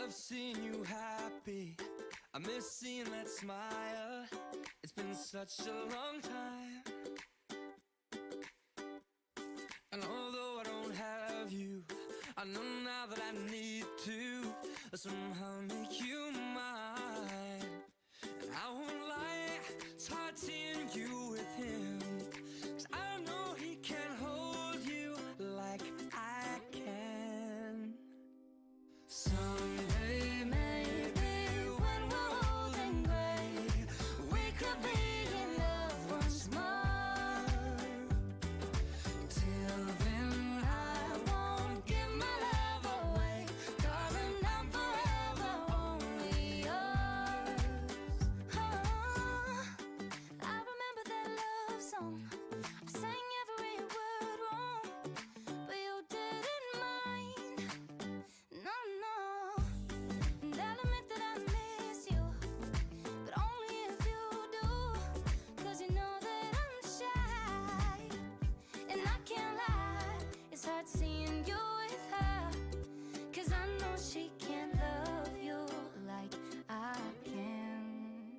love seeing you happy. I miss seeing that smile. It's been such a long time. And although I don't have you, I know now that I need to somehow make you mine. And I won't lie, it's hard seeing you with him, 'cause I know he can't hold you like I can. Someday maybe when we're old and gray, we could be in love once more. Till then I won't give my love away, darling, I'm forever only yours. Oh, I remember that love song, I sang every word wrong, but you didn't mind. No, no, and I'll admit that I miss you, but only if you do, 'cause you know that I'm shy, and I can't lie, it's hard seeing you with her, 'cause I know she can't love you like I can.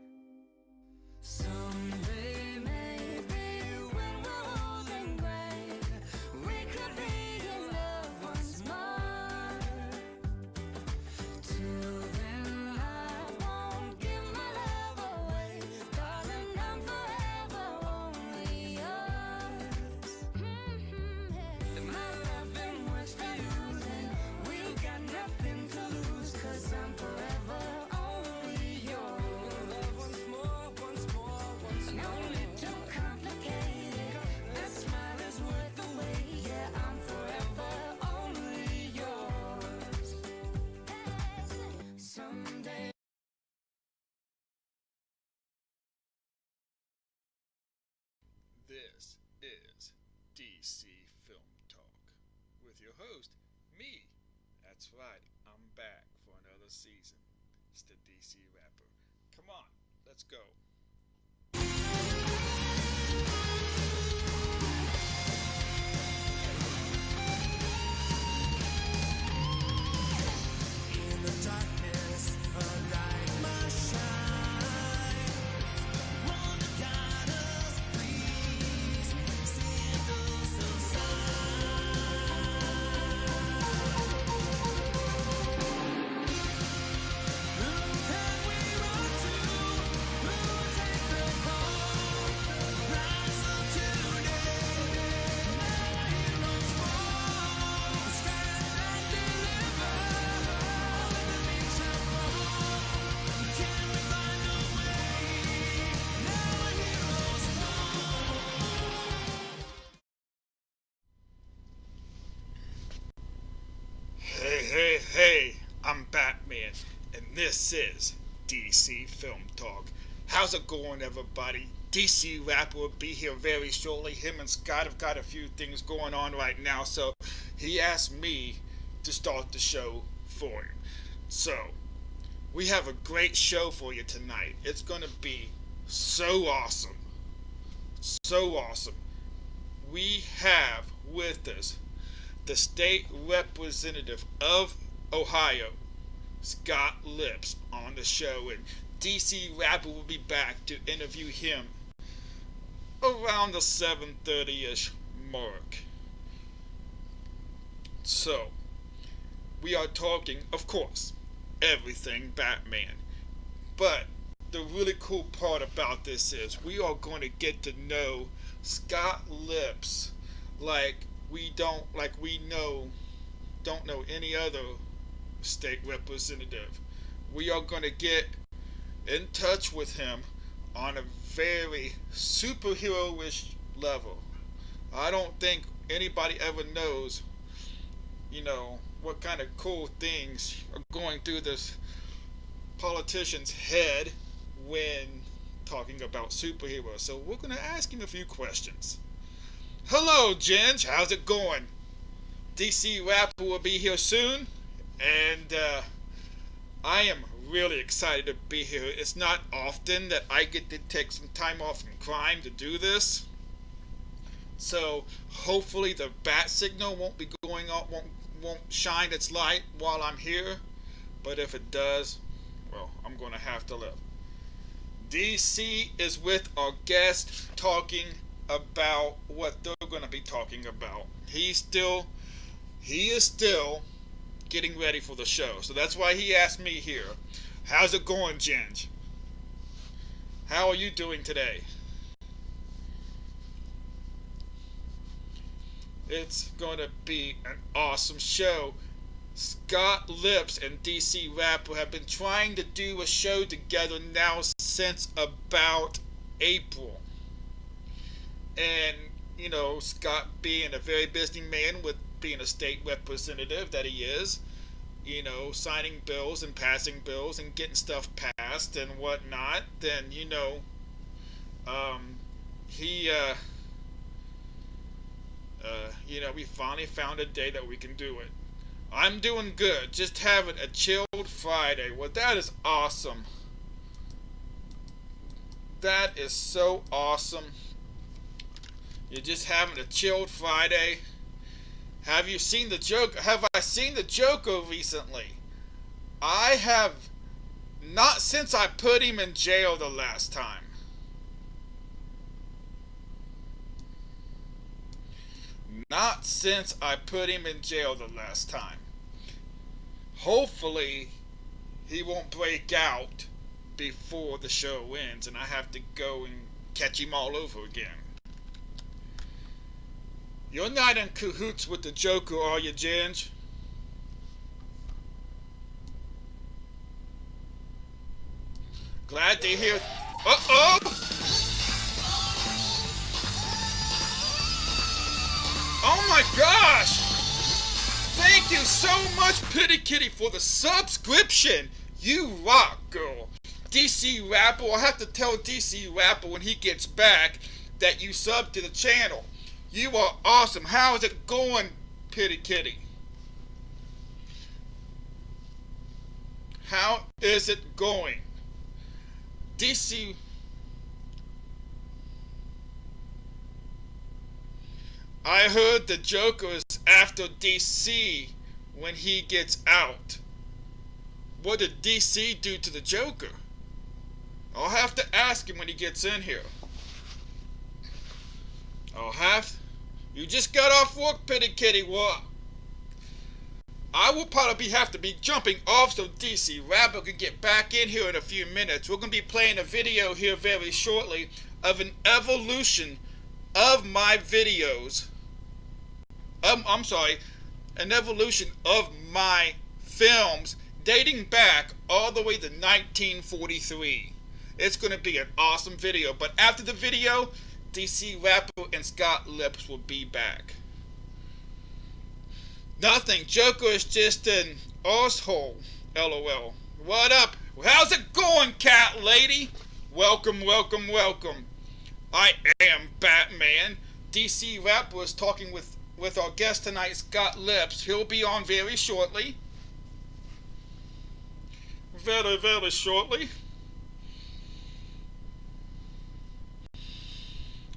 Someday maybe when we're old and gray, we could be in love once more. Till then I won't give my love away, darling, I'm forever only yours. If my loving works for you, then we've got nothing to lose, 'cause I'm forever only yours. Love once more, once more, once more. No need to complicate it, that smile is worth the wait. Yeah, I'm forever only yours. Someday. This is DC Film Talk with your host, me. That's right, I'm back for another season. It's the DC Rapper. Come on, let's go. In the darkness, a light must shine. Won't you guide us, please? Send us a sign. Who can we run to? Who will take the call? Rise up today. Our heroes fall. Stand and deliver. All enemies shall fall. Can we find a way? Now our heroes fall. Hey, I'm Batman, and this is DC Film Talk. How's it going, everybody? DC Rapper will be here very shortly. Him and Scott have got a few things going on right now, so he asked me to start the show for him. So, we have a great show for you tonight. It's going to be so awesome. So awesome. We have with us the state representative of Ohio, Scott Lips, on the show, and DC Rapper will be back to interview him around the 7:30-ish mark. So, we are talking, of course, everything Batman. But the really cool part about this is we are going to get to know Scott Lips like we don't know any other state representative. We are going to get in touch with him on a very superhero-ish level. I don't think anybody ever knows, what kind of cool things are going through this politician's head when talking about superheroes. So we're going to ask him a few questions. Hello, Ginge. How's it going? DC Rapper will be here soon, and I am really excited to be here. It's not often that I get to take some time off from crime to do this. So hopefully the bat signal won't be going off, won't shine its light while I'm here. But if it does, well, I'm going to have to live. DC is with our guest talking about what they're going to be talking about. He is still getting ready for the show. So that's why he asked me here, how's it going, Ginge? How are you doing today? It's going to be an awesome show. Scott Lips and DC Rapper have been trying to do a show together now since about April. And, you know, Scott being a very busy man with being a state representative that he is, you know, signing bills and passing bills and getting stuff passed and whatnot, then, you know, we finally found a day that we can do it. I'm doing good. Just having a chilled Friday. Well, that is awesome. That is so awesome. You're just having a chilled Friday. Have you seen the Joker? Have I seen the Joker recently? I have not since I put him in jail the last time. Not since I put him in jail the last time. Hopefully, he won't break out before the show ends and I have to go and catch him all over again. You're not in cahoots with the Joker, are you, Ginge? Glad to hear. Uh-oh! Oh my gosh! Thank you so much, Pity Kitty, for the subscription. You rock, girl. DC Rapper, I'll have to tell DC Rapper when he gets back that you subbed to the channel. You are awesome. How is it going, Pity Kitty? How is it going? DC... I heard the Joker is after DC when he gets out. What did DC do to the Joker? I'll have to ask him when he gets in here. You just got off work, Pity Kitty. Well, I will probably have to be jumping off so DC Rabbit can get back in here in a few minutes. We're going to be playing a video here very shortly of an evolution of my videos. An evolution of my films dating back all the way to 1943. It's going to be an awesome video. But after the video, DC Rapper and Scott Lips will be back. Nothing. Joker is just an arsehole. LOL. What up? How's it going, cat lady? Welcome, welcome, welcome. I am Batman. DC Rapper is talking with our guest tonight, Scott Lips. He'll be on very shortly. Very, very shortly.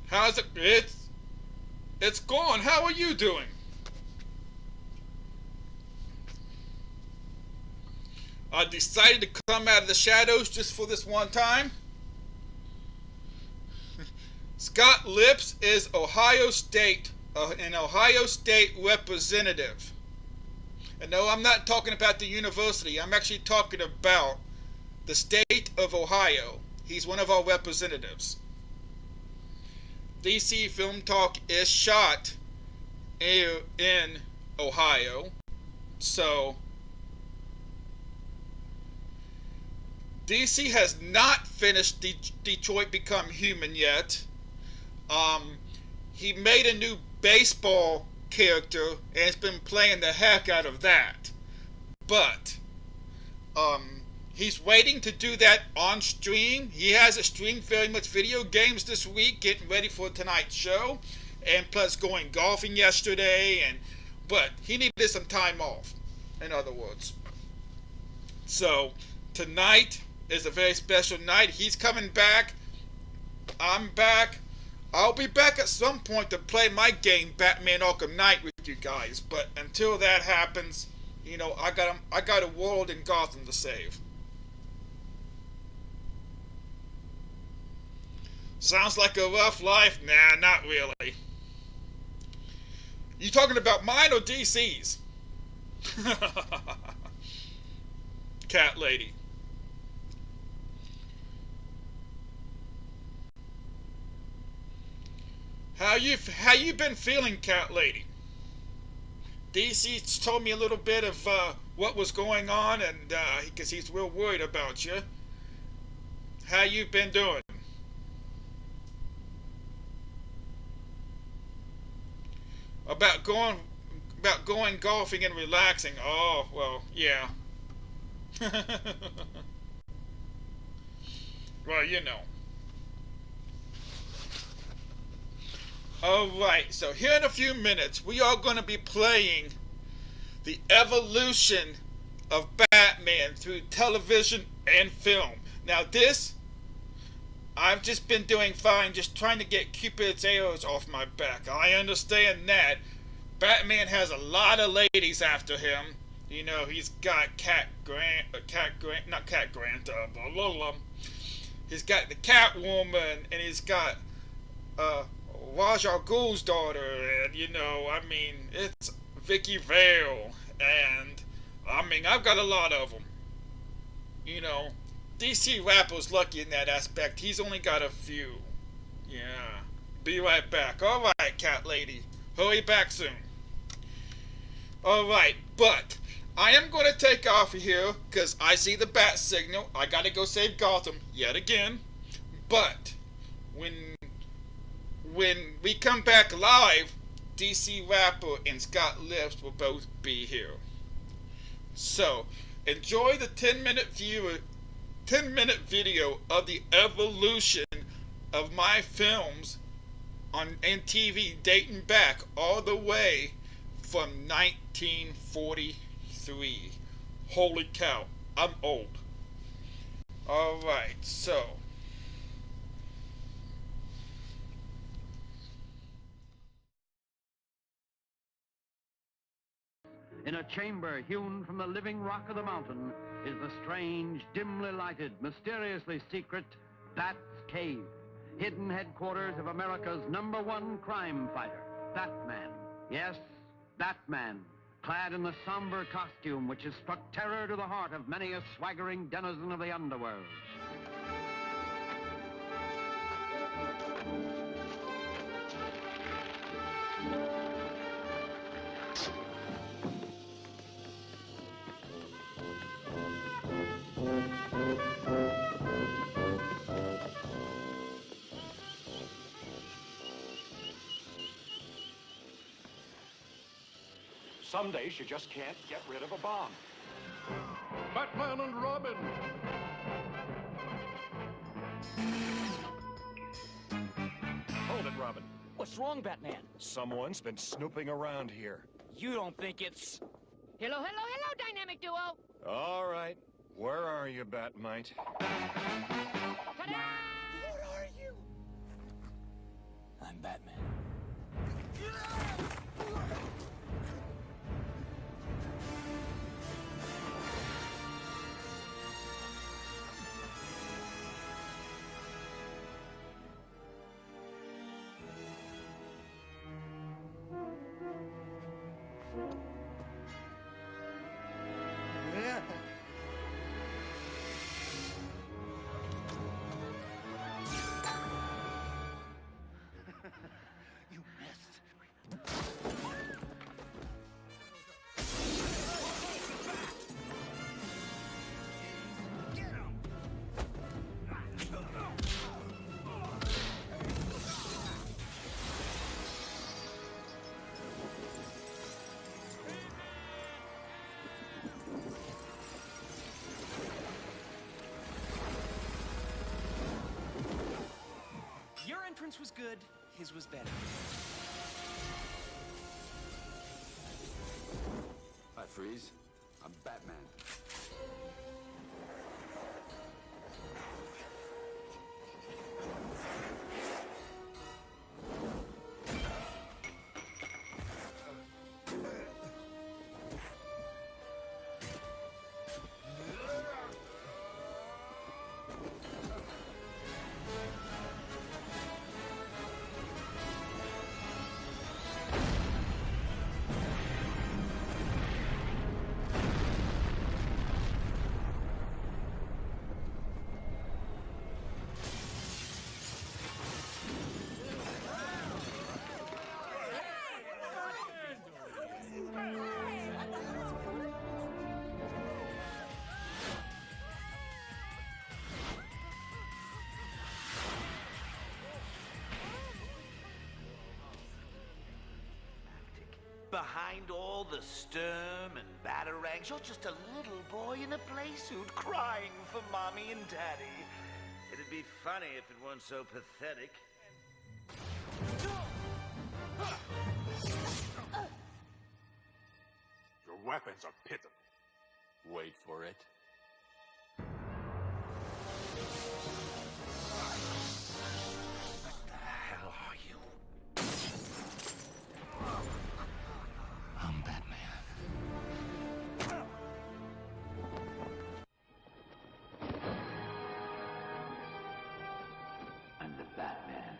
How's it? It's gone. How are you doing? I decided to come out of the shadows just for this one time. Scott Lips is an Ohio State representative. And no, I'm not talking about the university. I'm actually talking about the state of Ohio. He's one of our representatives. DC Film Talk is shot in Ohio. So, DC has not finished Detroit Become Human yet. He made a new baseball character and has been playing the heck out of that. But he's waiting to do that on stream. He has a stream very much video games this week, getting ready for tonight's show, and plus going golfing yesterday. But he needed some time off, in other words. So tonight is a very special night. He's coming back. I'm back. I'll be back at some point to play my game, Batman Arkham Knight, with you guys. But until that happens, You know, I got a world in Gotham to save. Sounds like a rough life. Nah, not really. You talking about mine or DC's? Cat lady. How you been feeling, cat lady? DC told me a little bit of what was going on, and because he's real worried about you. How you been doing? About going golfing and relaxing. Oh well, yeah. Well, you know. Alright, so here in a few minutes, we are going to be playing the evolution of Batman through television and film. Now this, I've just been doing fine, just trying to get Cupid's arrows off my back. I understand that. Batman has a lot of ladies after him. You know, he's got he's got the Catwoman, and he's got, Ra's al Ghul's daughter, and you know, I mean, it's Vicky Vale, and I mean, I've got a lot of them. You know, DC Rapper's lucky in that aspect. He's only got a few. Yeah. Be right back. Alright, cat lady. Hurry back soon. Alright, but I am going to take off of here because I see the bat signal. I got to go save Gotham yet again. But when we come back live, DC Rapper and Scott Lips will both be here. So, enjoy the 10-minute video of the evolution of my films on TV dating back all the way from 1943. Holy cow, I'm old. Alright, so in a chamber hewn from the living rock of the mountain is the strange, dimly lighted, mysteriously secret Bat's Cave, hidden headquarters of America's #1 crime fighter, Batman. Yes, Batman, clad in the somber costume which has struck terror to the heart of many a swaggering denizen of the underworld. Some days you just can't get rid of a bomb. Batman and Robin! Hold it, Robin. What's wrong, Batman? Someone's been snooping around here. You don't think it's... Hello, Dynamic Duo! All right. Where are you, Batmite? Ta-da! What are you? I'm Batman. You missed. Your entrance was good, his was better. Hi, Freeze. I'm Batman. Behind all the sturm and batarangs, you're just a little boy in a play suit crying for mommy and daddy. It'd be funny if it weren't so pathetic. Your weapons are pitiful. Wait for it. What the hell are you? I'm Batman. I'm the Batman.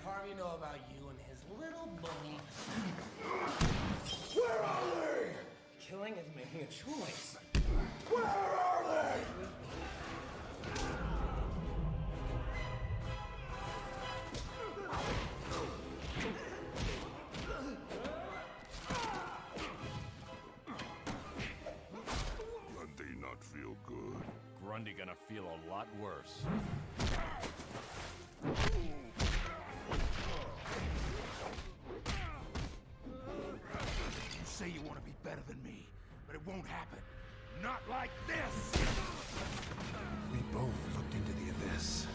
Harvey know about you and his little bunny? Where are they? Killing is making a choice. Where are they? Grundy not feel good. Grundy gonna feel a lot worse. You say you want to be better than me, but it won't happen. Not like this! We both looked into the abyss.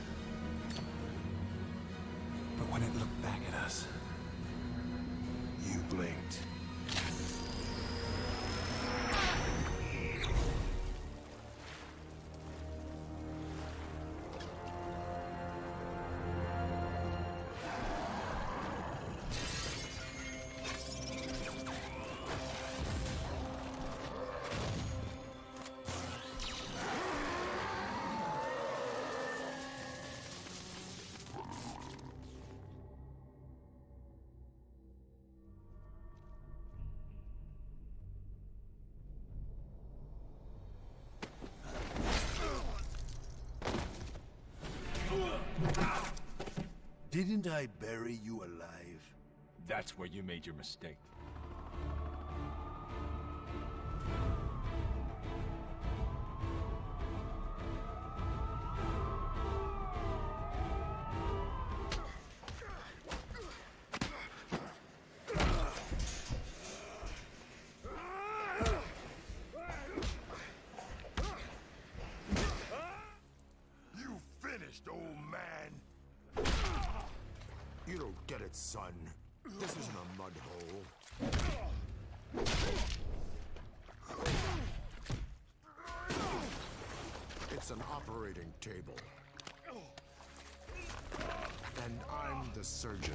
But when it looked back at us, you blinked. Didn't I bury you alive? That's where you made your mistake. You finished, old man! You don't get it, son. This isn't a mud hole. It's an operating table. And I'm the surgeon.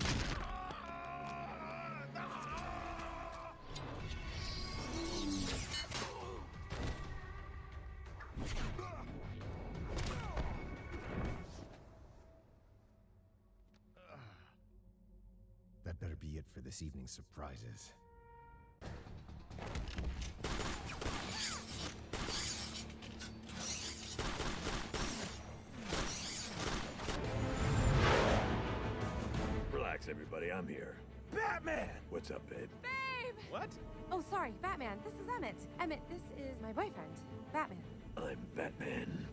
That better be it for this evening's surprises. Relax, everybody. I'm here. Batman! What's up, babe? Babe! What? Oh, sorry, Batman. This is Emmett. Emmett, this is my boyfriend, Batman. I'm Batman.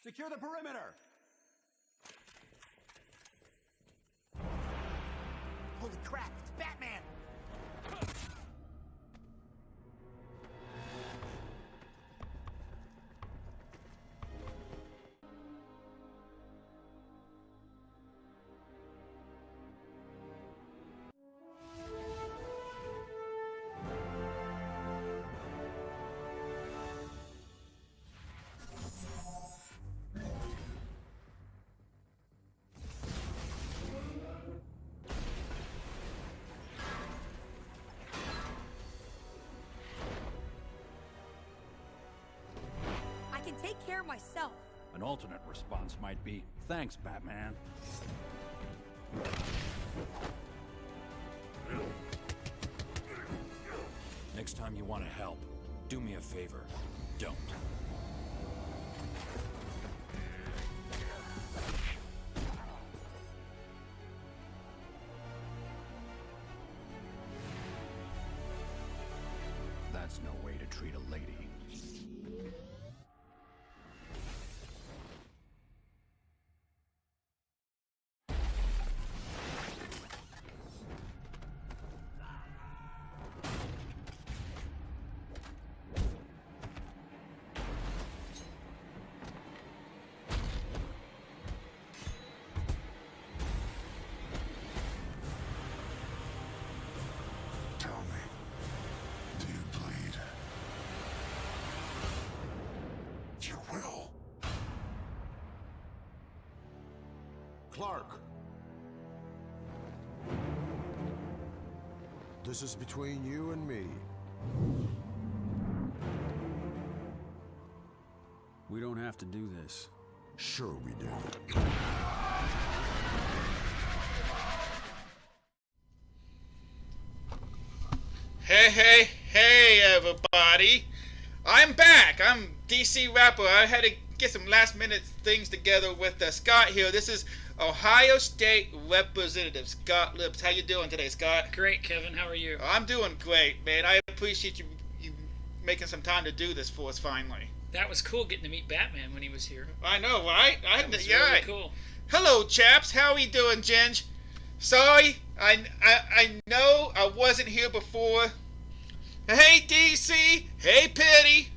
Secure the perimeter! Holy crap, it's Batman! take care of myself. An alternate response might be, thanks, Batman. Next time you want to help, do me a favor. Don't. That's no way to treat a lady. Tell me, do you bleed? You will. Clark. This is between you and me. We don't have to do this. Sure we do. Hey, everybody. I'm back. I'm DC Rapper. I had to get some last minute things together with Scott here. This is Ohio State Representative Scott Lips. How you doing today, Scott? Great, Kevin. How are you? I'm doing great, man. I appreciate you making some time to do this for us finally. That was cool getting to meet Batman when he was here. I know, right? That was really cool. Hello, chaps. How we doing, Ginge? Sorry, I know I wasn't here before. Hey, DC. Hey, Petty.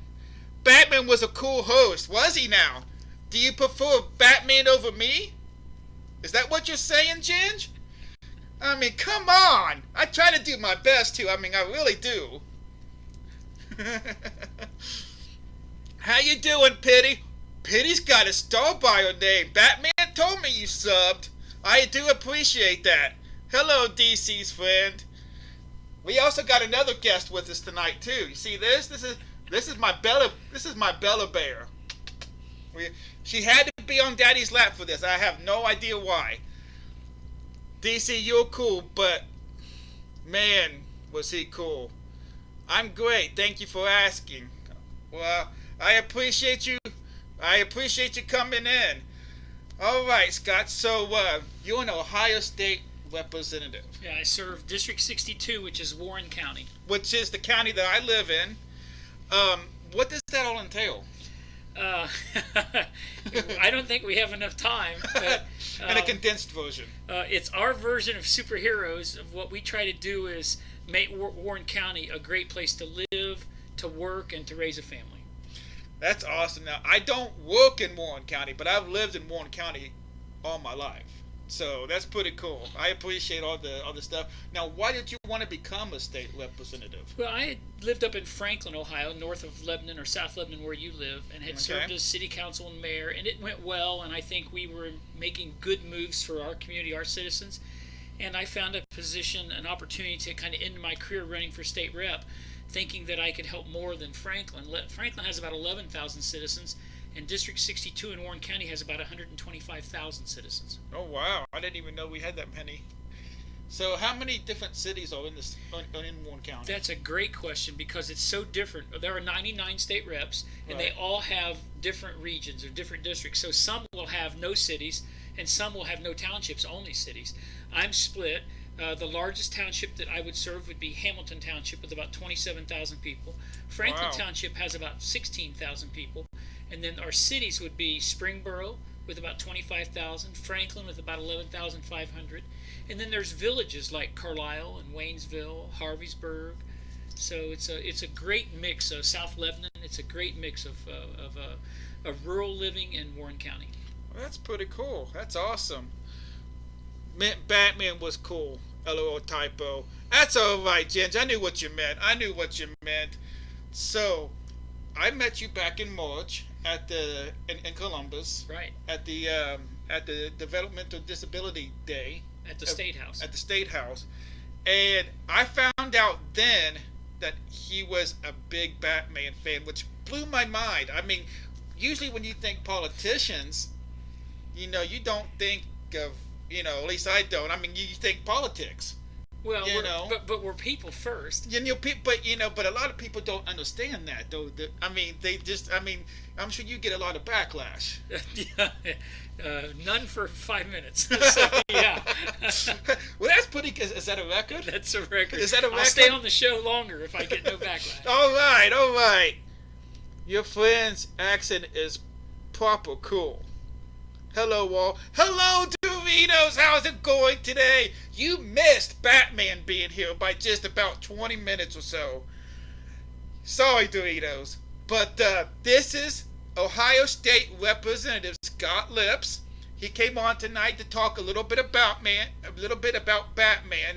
Batman was a cool host, was he now? Do you prefer Batman over me? Is that what you're saying, Ginge? I mean, come on. I try to do my best, too. I mean, I really do. How you doing, Petty? Petty's got a star bio name. Batman told me you subbed. I do appreciate that. Hello, DC's friend. We also got another guest with us tonight too. You see this? This is my Bella Bear. She had to be on Daddy's lap for this. I have no idea why. DC, you're cool, but man, was he cool. I'm great. Thank you for asking. Well, I appreciate you. I appreciate you coming in. All right, Scott. So you're an Ohio State Representative. Yeah, I serve District 62, which is Warren County. Which is the county that I live in. What does that all entail? I don't think we have enough time. But, in a condensed version. It's our version of superheroes. Of what we try to do is make Warren County a great place to live, to work, and to raise a family. That's awesome. Now, I don't work in Warren County, but I've lived in Warren County all my life. So that's pretty cool. I appreciate all the stuff. Now, why did you want to become a state representative? Well, I had lived up in Franklin, Ohio, north of Lebanon or South Lebanon, where you live, and had served as city council and mayor, and it went well, and I think we were making good moves for our community, our citizens, and I found a position, an opportunity to kind of end my career running for state rep, thinking that I could help more than Franklin. Franklin has about 11,000 citizens, and District 62 in Warren County has about 125,000 citizens. Oh, wow. I didn't even know we had that many. So how many different cities are in Warren County? That's a great question because it's so different. There are 99 state reps, and they all have different regions or different districts. So some will have no cities, and some will have no townships, only cities. I'm split. The largest township that I would serve would be Hamilton Township with about 27,000 people. Franklin Township has about 16,000 people. And then our cities would be Springboro with about 25,000, Franklin with about 11,500. And then there's villages like Carlisle and Waynesville, Harveysburg. So it's a great mix of South Lebanon. It's a great mix of rural living in Warren County. Well, that's pretty cool. That's awesome. Batman was cool. LOL typo. That's all right, Ginge. I knew what you meant. So, I met you back in March at in Columbus. Right. At the Developmental Disability Day. At the State House. At the State House. And I found out then that he was a big Batman fan, which blew my mind. I mean, usually when you think politicians, you know, you don't think of, you know, at least I don't. I mean, you think politics. Well, You know. but we're people first. You know, but a lot of people don't understand that, though. I mean, I'm sure you get a lot of backlash. Yeah, none for 5 minutes. So, yeah. Well, that's pretty. Is that a record? That's a record. Is that a record? I'll stay on the show longer if I get no backlash. All right. Your friend's accent is proper cool. Hello, all. Hello, Doritos. How's it going today? You missed Batman being here by just about 20 minutes or so. Sorry, Doritos. But this is Ohio State Representative Scott Lips. He came on tonight to talk a little bit about Batman.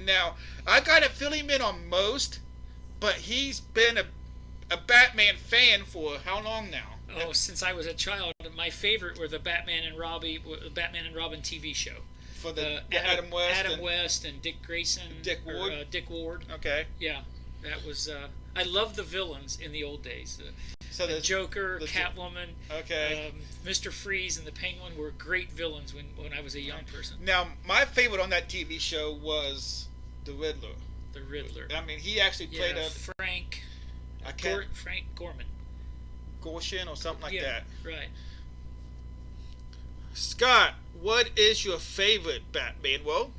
Now, I gotta fill him in on most, but he's been a Batman fan for how long now? Oh, since I was a child, my favorite were the Batman and Robin TV show. For the Adam West. Adam West and Dick Grayson. Dick Ward. Dick Ward. Okay. Yeah, that was. I loved the villains in the old days. So the Joker, Catwoman, okay, Mr. Freeze, and the Penguin were great villains when I was a young person. Now, my favorite on that TV show was the Riddler. The Riddler. I mean, he actually played Frank Gorman. Gorshin or something like that. Right. Scott, what is your favorite Batman? Well,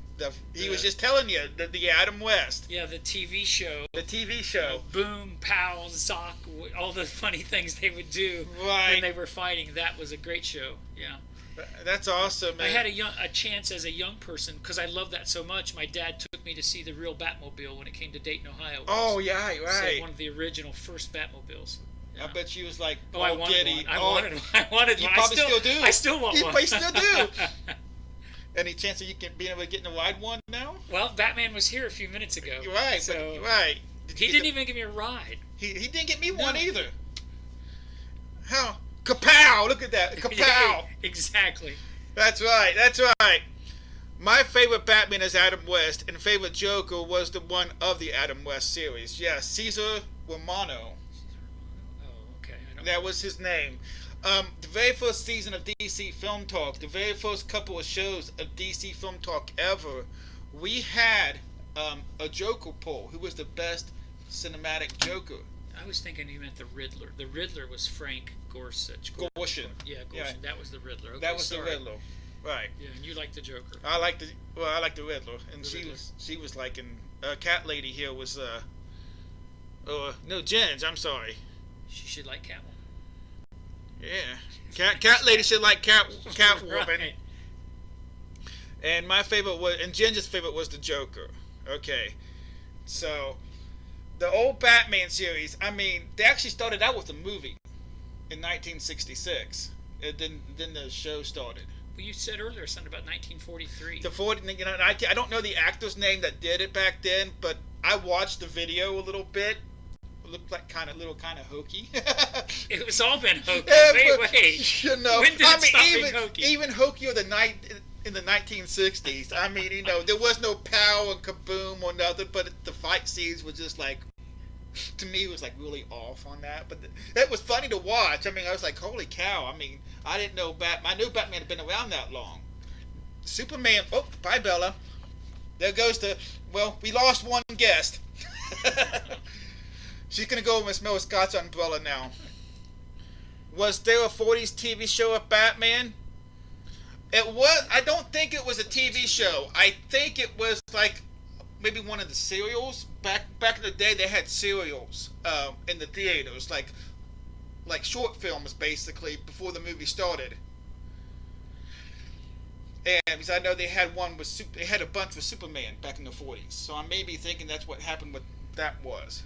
he was just telling you, the Adam West. Yeah, the TV show. The TV show. Boom, pow, Zoc, all the funny things they would do when they were fighting. That was a great show. Yeah. That's awesome, man. I had a chance as a young person, because I loved that so much. My dad took me to see the real Batmobile when it came to Dayton, Ohio. Oh, yeah, right. So one of the original first Batmobiles. Yeah. I bet you was like, I wanted one. I wanted you one. Probably still do. I still want one. You still do. Any chance that you can be able to get in a ride one now? Well, Batman was here a few minutes ago. You're right. So right. He didn't even give me a ride. He didn't get me one either. How? Kapow! Look at that. Kapow! Exactly. That's right. My favorite Batman is Adam West, and favorite Joker was the one of the Adam West series. Yeah, Caesar Romano. That was his name. The very first season of DC Film Talk, the very first couple of shows of DC Film Talk ever, we had a Joker poll. Who was the best cinematic Joker? I was thinking you meant the Riddler. The Riddler was Frank Gorshin. Gorshin. Yeah, Gorshin. Yeah. That was the Riddler. Okay, that was the Riddler. Right. Yeah, and you liked the Joker. I liked the Riddler, and she was like Cat Lady here was no, Jens. I'm sorry. She should like Catwoman. Yeah, cat lady should like Catwoman. Right. And my favorite was, and Ginger's favorite was the Joker. Okay, so the old Batman series. I mean, they actually started out with a movie in 1966. Then the show started. Well, you said earlier something about 1943. I don't know the actor's name that did it back then, but I watched the video a little bit. It looked like kind of hokey. It was all been hokey. Yeah, wait. You know, when did it stop being hokey? Even hokier in the 1960s. I mean, you know, there was no pow and kaboom or nothing, but the fight scenes were just like, to me, it was like really off on that. But it was funny to watch. I mean, I was like, holy cow. I mean, I didn't know I knew Batman had been around that long. Superman. Oh, bye, Bella. There goes we lost one guest. She's going to go and smell Scott's umbrella now. Was there a 40s TV show of Batman? It was. I don't think it was a TV show. I think it was like maybe one of the serials. Back in the day, they had serials in the theaters, like short films, basically, before the movie started. And because I know they had they had a bunch with Superman back in the 40s. So I may be thinking that's what happened with that was.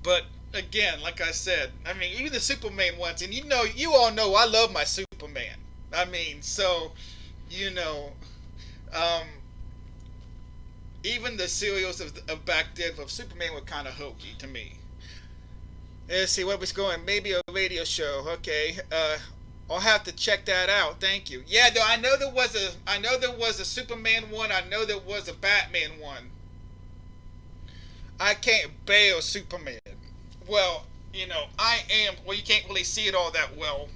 But again, like I said, I mean, even the Superman ones, and you all know I love my Superman. I mean, so, you know, even the serials of back then of Superman were kind of hokey to me. Let's see what was going. Maybe a radio show. Okay, I'll have to check that out. Thank you. Yeah, I know there was a Superman one. I know there was a Batman one. I can't bear Superman. Well, you know, you can't really see it all that well,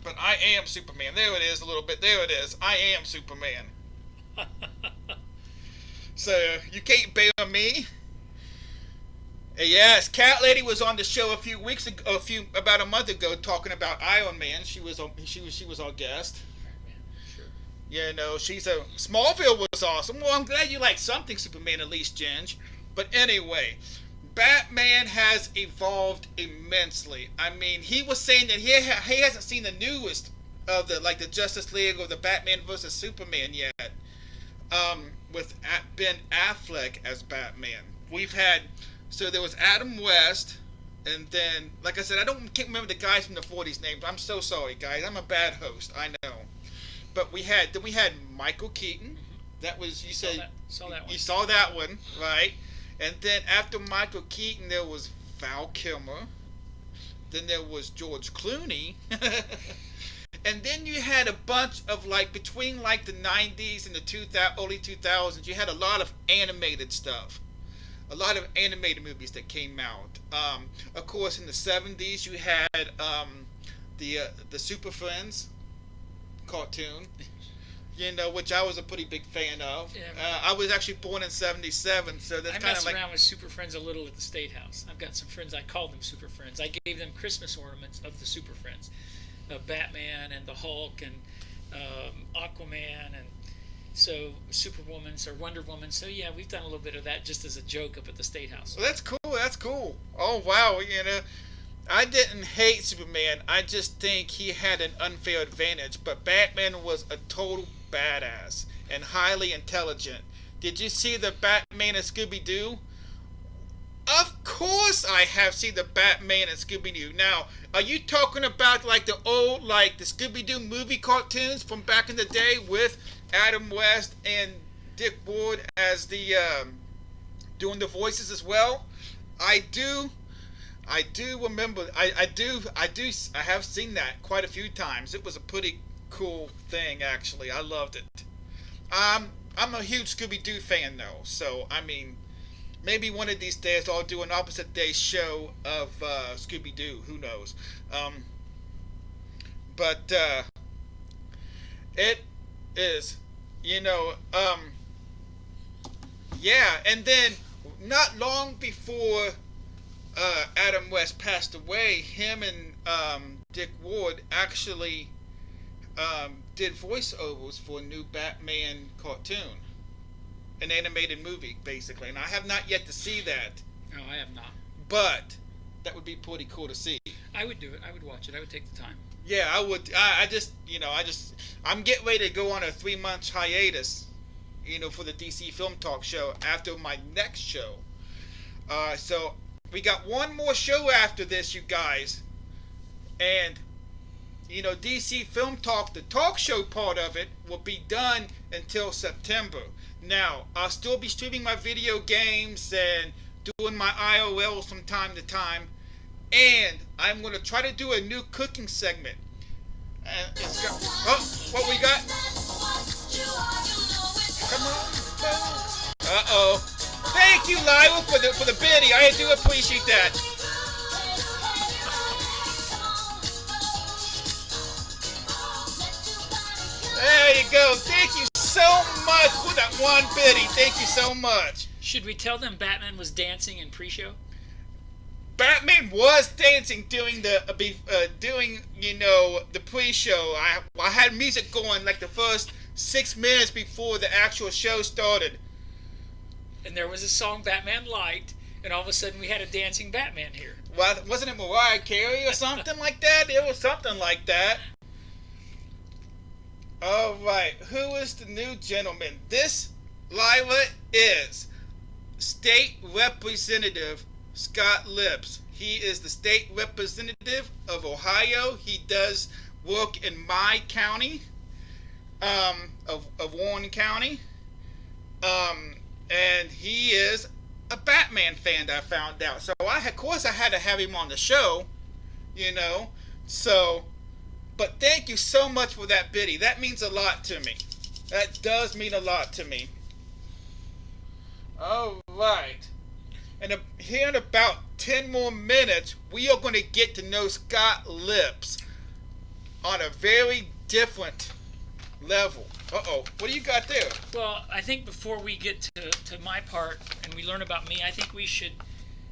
But I am Superman. There it is a little bit. There it is. I am Superman. So, you can't bail me. Yes, Cat Lady was on the show about a month ago, talking about Iron Man. She was our guest. Sure. You know, Smallville was awesome. Well, I'm glad you like something Superman at least, Ginge. But anyway, Batman has evolved immensely. I mean, he was saying that he hasn't seen the newest of the Justice League or the Batman vs Superman yet. With Ben Affleck as Batman, so there was Adam West, and then, like I said, can't remember the guys from the 40s names. I'm so sorry, guys. I'm a bad host, I know. But we had Michael Keaton. That was, you said, saw that one. You saw that one, right? And then after Michael Keaton, there was Val Kilmer. Then there was George Clooney. And then you had a bunch of, between the 90s and the early 2000s, you had a lot of animated stuff. A lot of animated movies that came out. Of course, in the 70s, you had the Super Friends cartoon, which I was a pretty big fan of. Yeah, I was actually born in 77, so that's kind of I messed around with Super Friends a little at the State House. I've got some friends, I called them Super Friends. I gave them Christmas ornaments of the Super Friends. Batman and the Hulk and Aquaman and so Superwoman or Wonder Woman. So yeah, we've done a little bit of that just as a joke up at the State House. Well, that's cool. That's cool. Oh wow, I didn't hate Superman. I just think he had an unfair advantage. But Batman was a total badass and highly intelligent. Did you see the Batman and Scooby-Doo? Of course I have seen the Batman and Scooby-Doo. Now, are you talking about the old, the Scooby-Doo movie cartoons from back in the day with Adam West and Dick Ward as the, doing the voices as well? I do remember, I have seen that quite a few times. It was a pretty cool thing, actually. I loved it. I'm a huge Scooby-Doo fan, though, so, I mean, maybe one of these days I'll do an opposite day show of Scooby-Doo. Who knows? But it is, yeah. And then not long before Adam West passed away, him and Dick Ward actually did voiceovers for a new Batman cartoon. An animated movie, basically, and I have not yet to see that. No, I have not. But that would be pretty cool to see. I would do it. I would watch it. I would take the time. Yeah, I would. I'm getting ready to go on a 3-month hiatus, for the DC Film Talk show after my next show. So we got one more show after this, you guys, and DC Film Talk, the talk show part of it, will be done until September. Now, I'll still be streaming my video games and doing my IOLs from time to time. And I'm going to try to do a new cooking segment. What we got? Come on. Uh-oh. Thank you, Lila, for the biddy. I do appreciate that. There you go. Thank you so much for that one biddy. Thank you so much. Should we tell them Batman was dancing in pre-show? Batman was dancing during the pre-show. I had music going the first 6 minutes before the actual show started. And there was a song Batman liked, and all of a sudden we had a dancing Batman here. Well, wasn't it Mariah Carey or something like that? It was something like that. All right, who is the new gentleman? This, Lila, is State Representative Scott Lips. He is the state representative of Ohio. He does work in my county, of Warren County. And he is a Batman fan, I found out. So I had to have him on the show, So, but thank you so much for that biddy. That means a lot to me. That does mean a lot to me. All right. And here in about 10 more minutes, we are going to get to know Scott Lips. on a very different level. Uh-oh, what do you got there? Well, I think before we get to my part and we learn about me, I think we should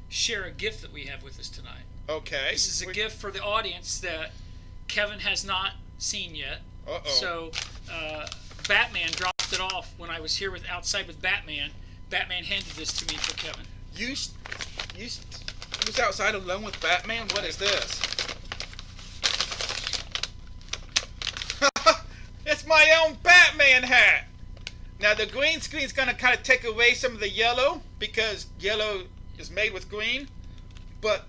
share a gift that we have with us tonight. Okay. This is a gift for the audience that Kevin has not seen yet. Uh-oh. So, Batman dropped it off when I was here outside with Batman. Batman handed this to me for Kevin. You was outside alone with Batman? What is this? It's my own Batman hat! Now the green screen's gonna kind of take away some of the yellow because yellow is made with green, but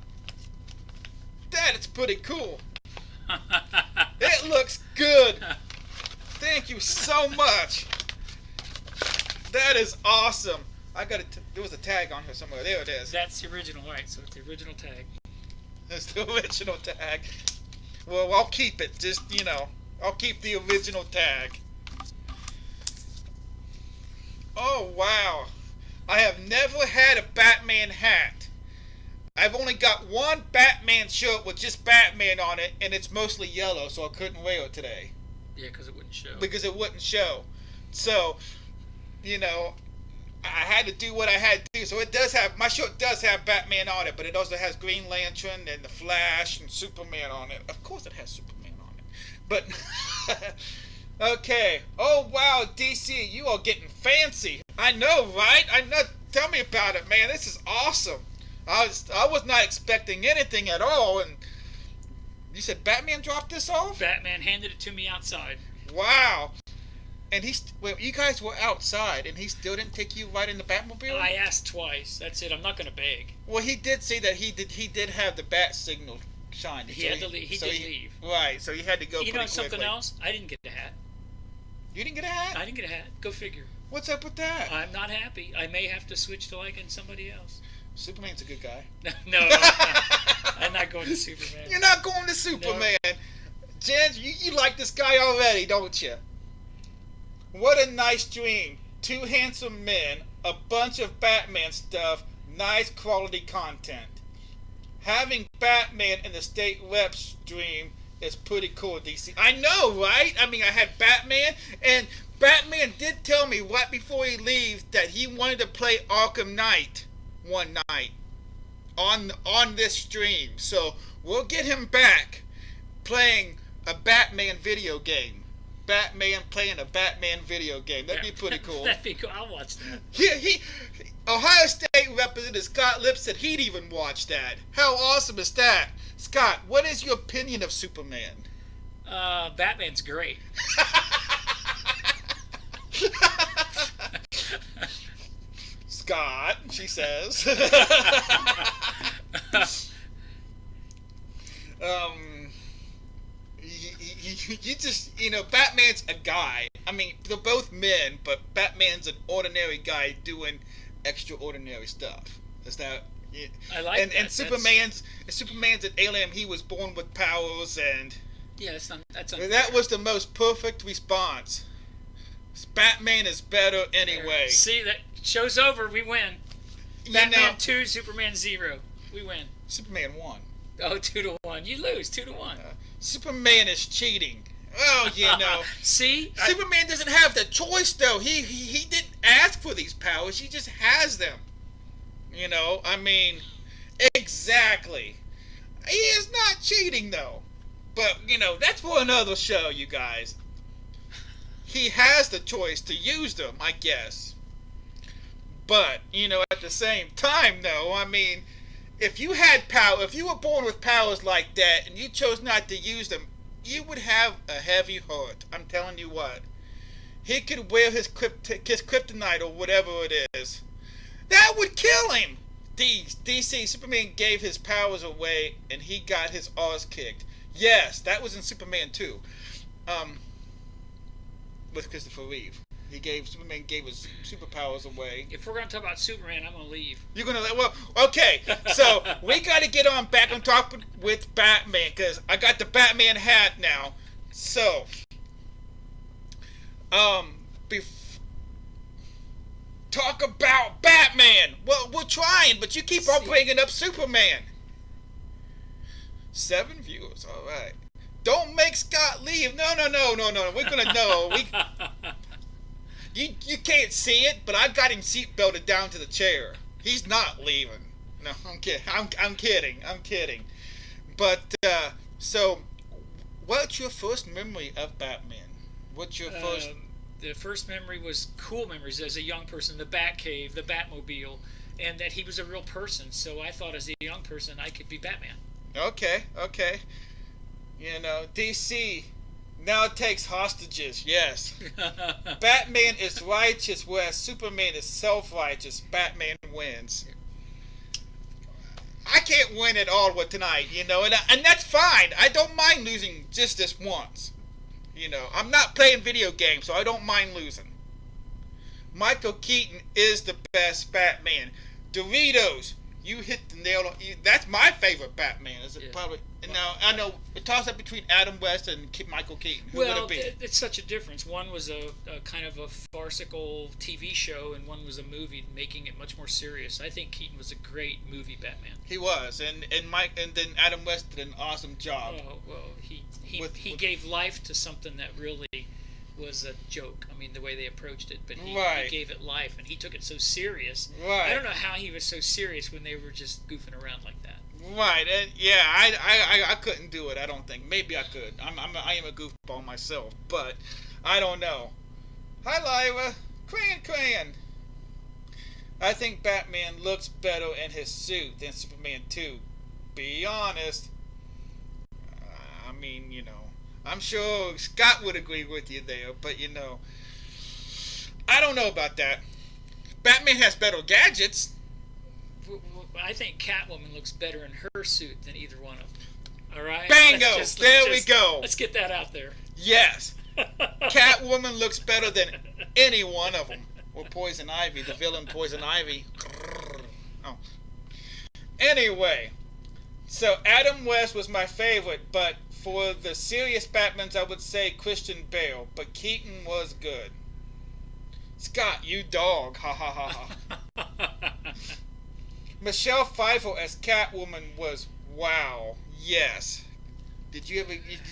that is pretty cool. It looks good. Thank you so much. That is awesome. I got it. There was a tag on here somewhere. There it is. That's the original, right? So it's the original tag. That's the original tag. Well, I'll keep it. Just, I'll keep the original tag. Oh, wow. I have never had a Batman hat. I've only got one Batman shirt with just Batman on it, and it's mostly yellow, so I couldn't wear it today. Yeah, because it wouldn't show. Because it wouldn't show. So, I had to do what I had to do. So it does have, my shirt does have Batman on it, but it also has Green Lantern and the Flash and Superman on it. Of course it has Superman on it. But, okay. Oh, wow, DC, you are getting fancy. I know, right? I know. Tell me about it, man. This is awesome. I was not expecting anything at all. And you said Batman dropped this off? Batman handed it to me outside. Wow. And you guys were outside, and he still didn't take you right in the Batmobile? I asked twice. That's it. I'm not going to beg. Well, he did say that he did have the bat signal shine. He had to leave. He did leave. Right, so he had to go pretty quickly. You know something else? I didn't get a hat. You didn't get a hat? I didn't get a hat. Go figure. What's up with that? I'm not happy. I may have to switch to liking somebody else. Superman's a good guy. No, I'm not going to Superman. You're not going to Superman. No. Jen, you like this guy already, don't you? What a nice dream. Two handsome men, a bunch of Batman stuff, nice quality content. Having Batman in the state rep's dream is pretty cool, DC. I know, right? I mean, I had Batman, and Batman did tell me right before he leaves that he wanted to play Arkham Knight one night on this stream. So we'll get him back playing a Batman video game. Batman playing a Batman video game. That'd be pretty cool. That'd be cool. I'll watch that. He Ohio State Representative Scott Lipp said he'd even watch that. How awesome is that? Scott, what is your opinion of Superman? Batman's great. Scott, she says. You just, Batman's a guy. I mean, they're both men, but Batman's an ordinary guy doing extraordinary stuff. Is that? Yeah. I like that. And Superman's an alien. He was born with powers, and yeah, that's that was the most perfect response. Batman is better anyway. See, that show's over. We win. Batman 2, Superman 0. We win. Superman 1. Oh, 2-1. You lose 2-1. Superman is cheating. Oh, See? Superman doesn't have the choice, though. He didn't ask for these powers. He just has them. I mean, exactly. He is not cheating, though. But, that's for another show, you guys. He has the choice to use them, I guess. But, at the same time, though, I mean, if you had power, if you were born with powers like that and you chose not to use them, you would have a heavy heart. I'm telling you what. He could wear his kryptonite or whatever it is. That would kill him. DC, Superman gave his powers away and he got his arse kicked. Yes, that was in Superman 2. With Christopher Reeve. Superman gave his superpowers away. If we're going to talk about Superman, I'm going to leave. You're going to, well, okay. So, we got to get on back and talk with Batman, because I got the Batman hat now. So, talk about Batman. Well, we're trying, but you keep on bringing up Superman. 7 viewers, all right. Don't make make Scott leave. No. We're gonna know. You can't see it, but I got him seatbelted down to the chair. He's not leaving. No, I'm kidding. I'm kidding. But so, what's your first memory of Batman? What's your first? The first memory was cool memories as a young person. The Batcave, the Batmobile, and that he was a real person. So I thought, as a young person, I could be Batman. Okay. You know, DC now takes hostages. Yes. Batman is righteous, whereas Superman is self-righteous. Batman wins. I can't win it all with tonight, you know, and that's fine. I don't mind losing just this once. You know, I'm not playing video games, so I don't mind losing. Michael Keaton is the best Batman. Doritos, you hit the nail on. That's my favorite Batman. Is it probably? Now I know it toss up between Adam West and Michael Keaton. Who would it be? It's such a difference. One was a kind of a farcical TV show, and one was a movie, making it much more serious. I think Keaton was a great movie Batman. He was, and then Adam West did an awesome job. Oh well, he gave life to something that really was a joke. I mean, the way they approached it, but he gave it life, and he took it so serious. Right. I don't know how he was so serious when they were just goofing around like that. Right. Yeah. I couldn't do it. I don't think. Maybe I could. I am a goofball myself, but I don't know. Hi, Lyra. Cran. I think Batman looks better in his suit than Superman 2. Be honest. I mean, you know, I'm sure Scott would agree with you there, but you know, I don't know about that. Batman has better gadgets. I think Catwoman looks better in her suit than either one of them. All right? Bingo! There we go. Let's get that out there. Yes. Catwoman looks better than any one of them. Or Poison Ivy, the villain Poison Ivy. Oh. Anyway, so Adam West was my favorite, but for the serious Batmans, I would say Christian Bale, but Keaton was good. Scott, you dog. Ha ha ha ha. Michelle Pfeiffer as Catwoman was wow. Yes. Did you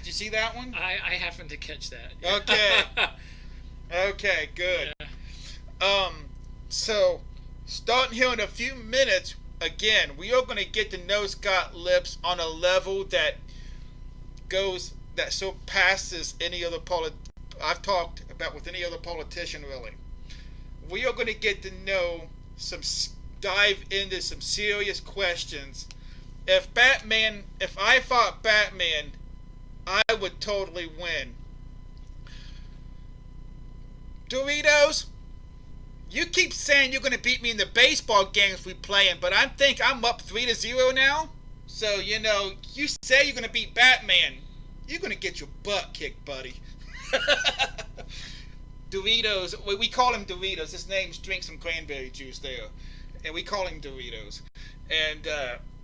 see that one? I happened to catch that. Okay. Okay, good. Yeah. So starting here in a few minutes, again, we are going to get to know Scott Lips on a level that surpasses any other I've talked about with any other politician, really. We are going to get to know dive into some serious questions. If I fought Batman, I would totally win. Doritos, you keep saying you're going to beat me in the baseball games we playing, but I think I'm up 3-0 now. So, you know, you say you're going to beat Batman. You're going to get your butt kicked, buddy. Doritos, we call him Doritos. His name's Drink Some Cranberry Juice there. And we call him Doritos. And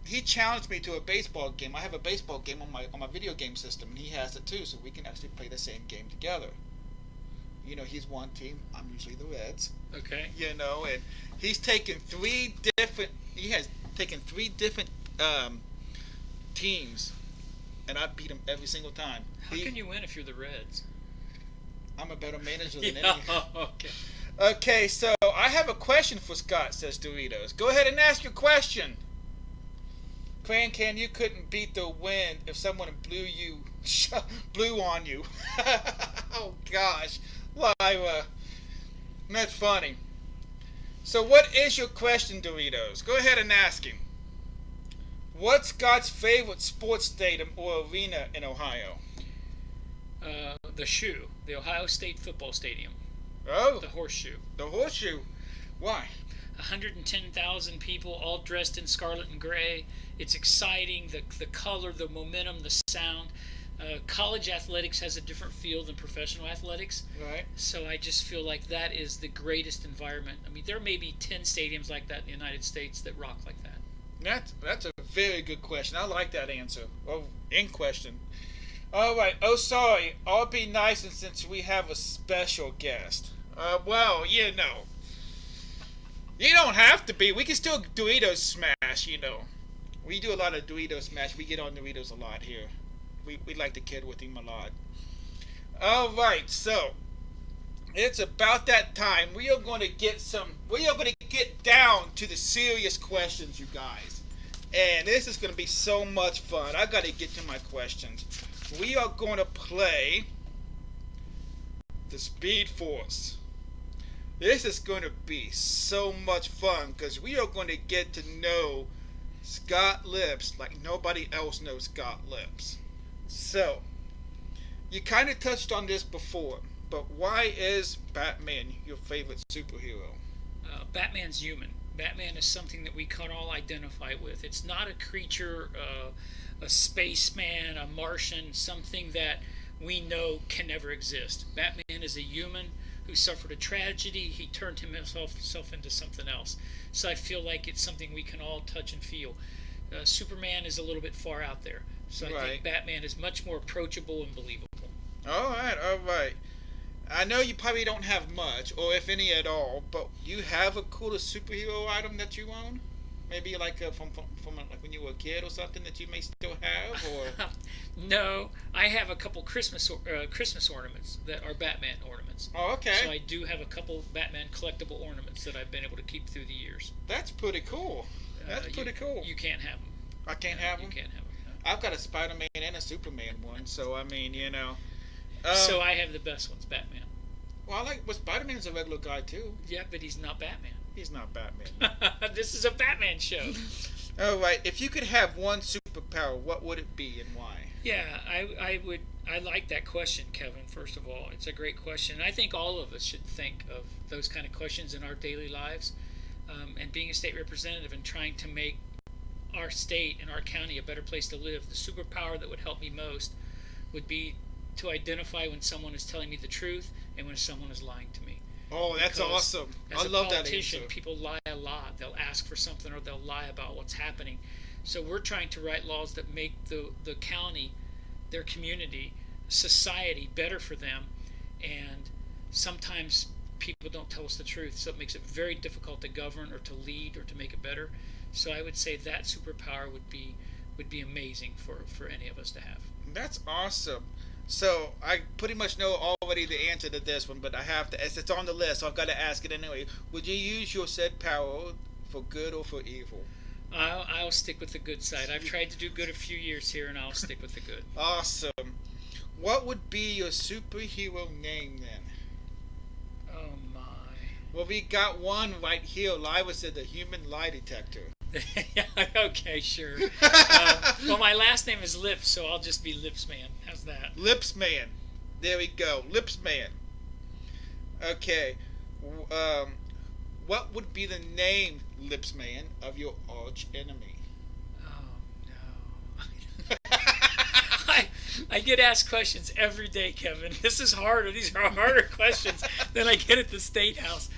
he challenged me to a baseball game. I have a baseball game on my video game system, and he has it too, so we can actually play the same game together. You know, he's one team. I'm usually the Reds. Okay. You know, and he has taken three different teams, and I beat him every single time. How can you win if you're the Reds? I'm a better manager than Yeah, any. okay. Okay, so I have a question for Scott, says Doritos. Go ahead and ask your question. Cran, you couldn't beat the wind if someone blew on you. Oh gosh, Lyra, that's funny. So what is your question, Doritos? Go ahead and ask him. What's Scott's favorite sports stadium or arena in Ohio? The Shoe, the Ohio State Football Stadium. Oh. The Horseshoe. The Horseshoe. Why? 110,000 people all dressed in scarlet and gray. It's exciting, the color, the momentum, the sound. College athletics has a different feel than professional athletics. Right. So I just feel like that is the greatest environment. I mean, there may be 10 stadiums like that in the United States that rock like that. That's a very good question. I like that answer. Well, in question. All right. Oh, sorry. I'll be nice since we have a special guest. Well, you know. You don't have to be. We can still Doritos Smash, you know. We do a lot of Doritos Smash. We get on Doritos a lot here. we like to kid with him a lot. All right, so it's about that time. We are going to get down to the serious questions, you guys. And this is going to be so much fun. I got to get to my questions. We are going to play the Speed Force. This is going to be so much fun because we are going to get to know Scott Lips like nobody else knows Scott Lips. So, you kind of touched on this before, but why is Batman your favorite superhero? Batman's human. Batman is something that we can all identify with. It's not a creature, a spaceman, a Martian, something that we know can never exist. Batman is a human who suffered a tragedy. He turned himself into something else. So I feel like it's something we can all touch and feel. Superman is a little bit far out there. So I think Batman is much more approachable and believable. All right. I know you probably don't have much, or if any at all, but you have a cooler superhero item that you own? Maybe like from like when you were a kid or something that you may still have, or No, I have a couple Christmas ornaments that are Batman ornaments. Oh, okay. So I do have a couple Batman collectible ornaments that I've been able to keep through the years. That's pretty cool. That's pretty cool. You can't have them. I can't have them? You can't have them. No. I've got a Spider-Man and a Superman one, so I mean, you know. So I have the best ones, Batman. Well, Spider-Man's a regular guy too. Yeah, but he's not Batman. He's not Batman. This is a Batman show. All right. If you could have one superpower, what would it be and why? Yeah, I like that question, Kevin. First of all, it's a great question. I think all of us should think of those kind of questions in our daily lives. And being a state representative and trying to make our state and our county a better place to live, the superpower that would help me most would be to identify when someone is telling me the truth and when someone is lying to me. Oh, that's Because awesome. As I love that a politician, answer. people lie a lot. They'll ask for something or they'll lie about what's happening. So we're trying to write laws that make the county, their community, society better for them. And sometimes people don't tell us the truth, so it makes it very difficult to govern or to lead or to make it better. So I would say that superpower would be amazing for any of us to have. That's awesome. So I pretty much know already the answer to this one, but I have to, as it's on the list, so I've got to ask it anyway. Would you use your said power for good or for evil? I'll stick with the good side. I've tried to do good a few years here, and I'll stick with the good. Awesome. What would be your superhero name then? Oh my. Well, we got one right here. Liva said the human lie detector. Yeah, okay, sure. Well, my last name is Lips, so I'll just be Lips Man. How's that? Lips Man. There we go. Lips Man. Okay. What would be the name, Lips Man, of your arch enemy? Oh, no. I get asked questions every day, Kevin. This is harder. These are harder questions than I get at the State House.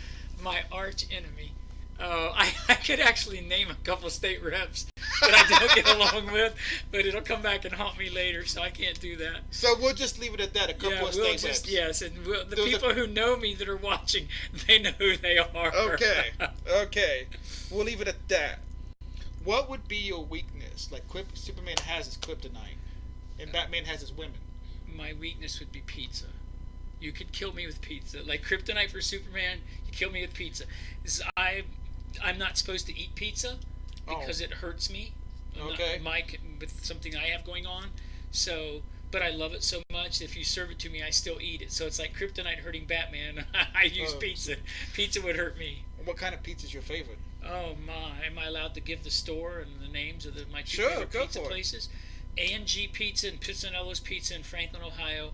My arch enemy. I could actually name a couple state reps that I don't get along with, but it'll come back and haunt me later, so I can't do that. So we'll just leave it at that. A couple of state reps. Yes, and the people who know me that are watching, they know who they are. Okay. We'll leave it at that. What would be your weakness? Like Superman has his kryptonite, and Batman has his women. My weakness would be pizza. You could kill me with pizza. Like kryptonite for Superman, you kill me with pizza. I'm not supposed to eat pizza because it hurts me. Okay. With something I have going on. So, but I love it so much. If you serve it to me, I still eat it. So it's like kryptonite hurting Batman. I use pizza. Pizza would hurt me. What kind of pizza is your favorite? Oh my! Am I allowed to give the store and the names of my two Sure, favorite go pizza for it. places? A&G Pizza and Pizzanello's Pizza in Franklin, Ohio.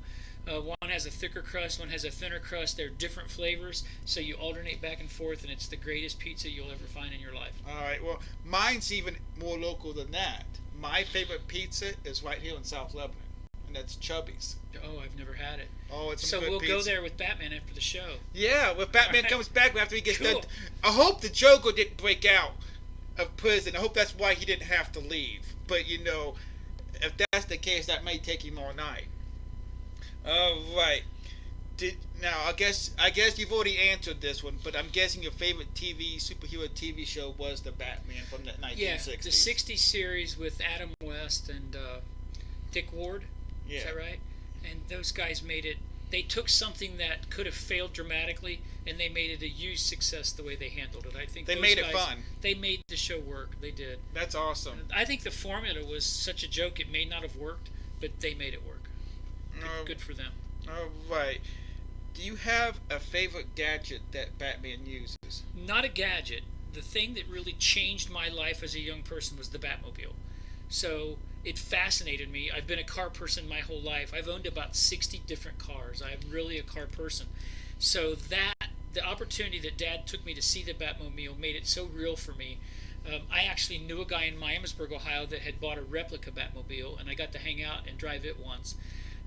One has a thicker crust, one has a thinner crust. They're different flavors, so you alternate back and forth, and it's the greatest pizza you'll ever find in your life. All right. Well, mine's even more local than that. My favorite pizza is right here in South Lebanon, and that's Chubby's. Oh, I've never had it. Oh, it's so some good we'll pizza. go there with Batman after the show. Yeah, when Batman comes back after he gets Cool. done. I hope the Joker didn't break out of prison. I hope that's why he didn't have to leave. But you know, if that's the case, that may take him all night. All right. Now I guess you've already answered this one, but I'm guessing your favorite superhero TV show was the Batman from the 1960s. Yeah, the 60s series with Adam West and Dick Ward. Yeah. Is that right? And those guys made it. They took something that could have failed dramatically, and they made it a huge success the way they handled it. I think They those made it guys, fun. They made the show work. They did. That's awesome. I think the formula was such a joke it may not have worked, but they made it work. Good for them. All right. Do you have a favorite gadget that Batman uses? Not a gadget. The thing that really changed my life as a young person was the Batmobile. So it fascinated me. I've been a car person my whole life. I've owned about 60 different cars. I'm really a car person. So the opportunity that Dad took me to see the Batmobile made it so real for me. I actually knew a guy in Miamisburg, Ohio that had bought a replica Batmobile, and I got to hang out and drive it once.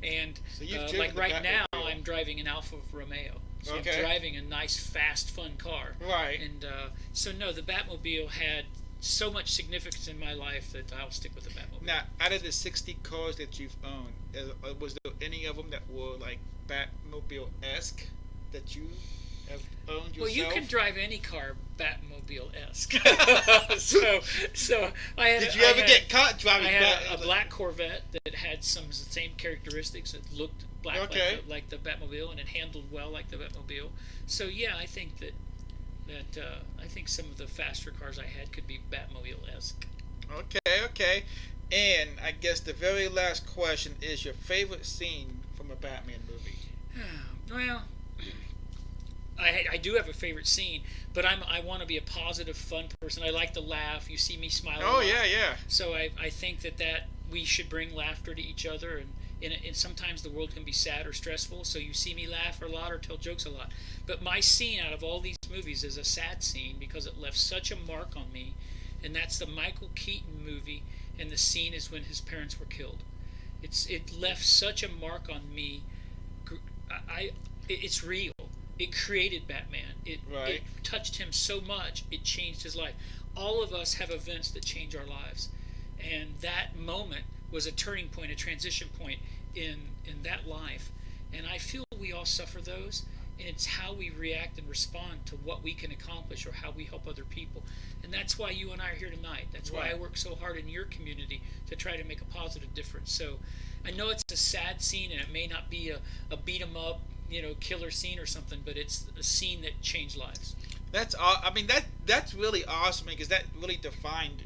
And So you've like driven the right now, Batmobile. I'm driving an Alfa Romeo. So Okay. I'm driving a nice, fast, fun car. Right. And so no, the Batmobile had so much significance in my life that I'll stick with the Batmobile. Now, out of the 60 cars that you've owned, was there any of them that were like Batmobile-esque that you have owned yourself? Well, you can drive any car Batmobile-esque. so I had. Did you ever get caught driving? I had a black Corvette that had some of the same characteristics. It looked black like the Batmobile, and it handled well like the Batmobile. So yeah, I think that I think some of the faster cars I had could be Batmobile-esque. Okay. And I guess the very last question is your favorite scene from a Batman movie. Well, I do have a favorite scene, but I want to be a positive, fun person. I like to laugh. You see me smile. Oh, yeah. So I think that we should bring laughter to each other, and sometimes the world can be sad or stressful, so you see me laugh a lot or tell jokes a lot. But my scene out of all these movies is a sad scene because it left such a mark on me, and that's the Michael Keaton movie, and the scene is when his parents were killed. It left such a mark on me. It's real. It created Batman. It touched him so much, it changed his life. All of us have events that change our lives, and that moment was a turning point, a transition point in that life. And I feel we all suffer those, and it's how we react and respond to what we can accomplish or how we help other people. And that's why you and I are here tonight. That's why I work so hard in your community to try to make a positive difference. So I know it's a sad scene, and it may not be a beat 'em up, killer scene or something, but it's a scene that changed lives. That's really awesome because that really defined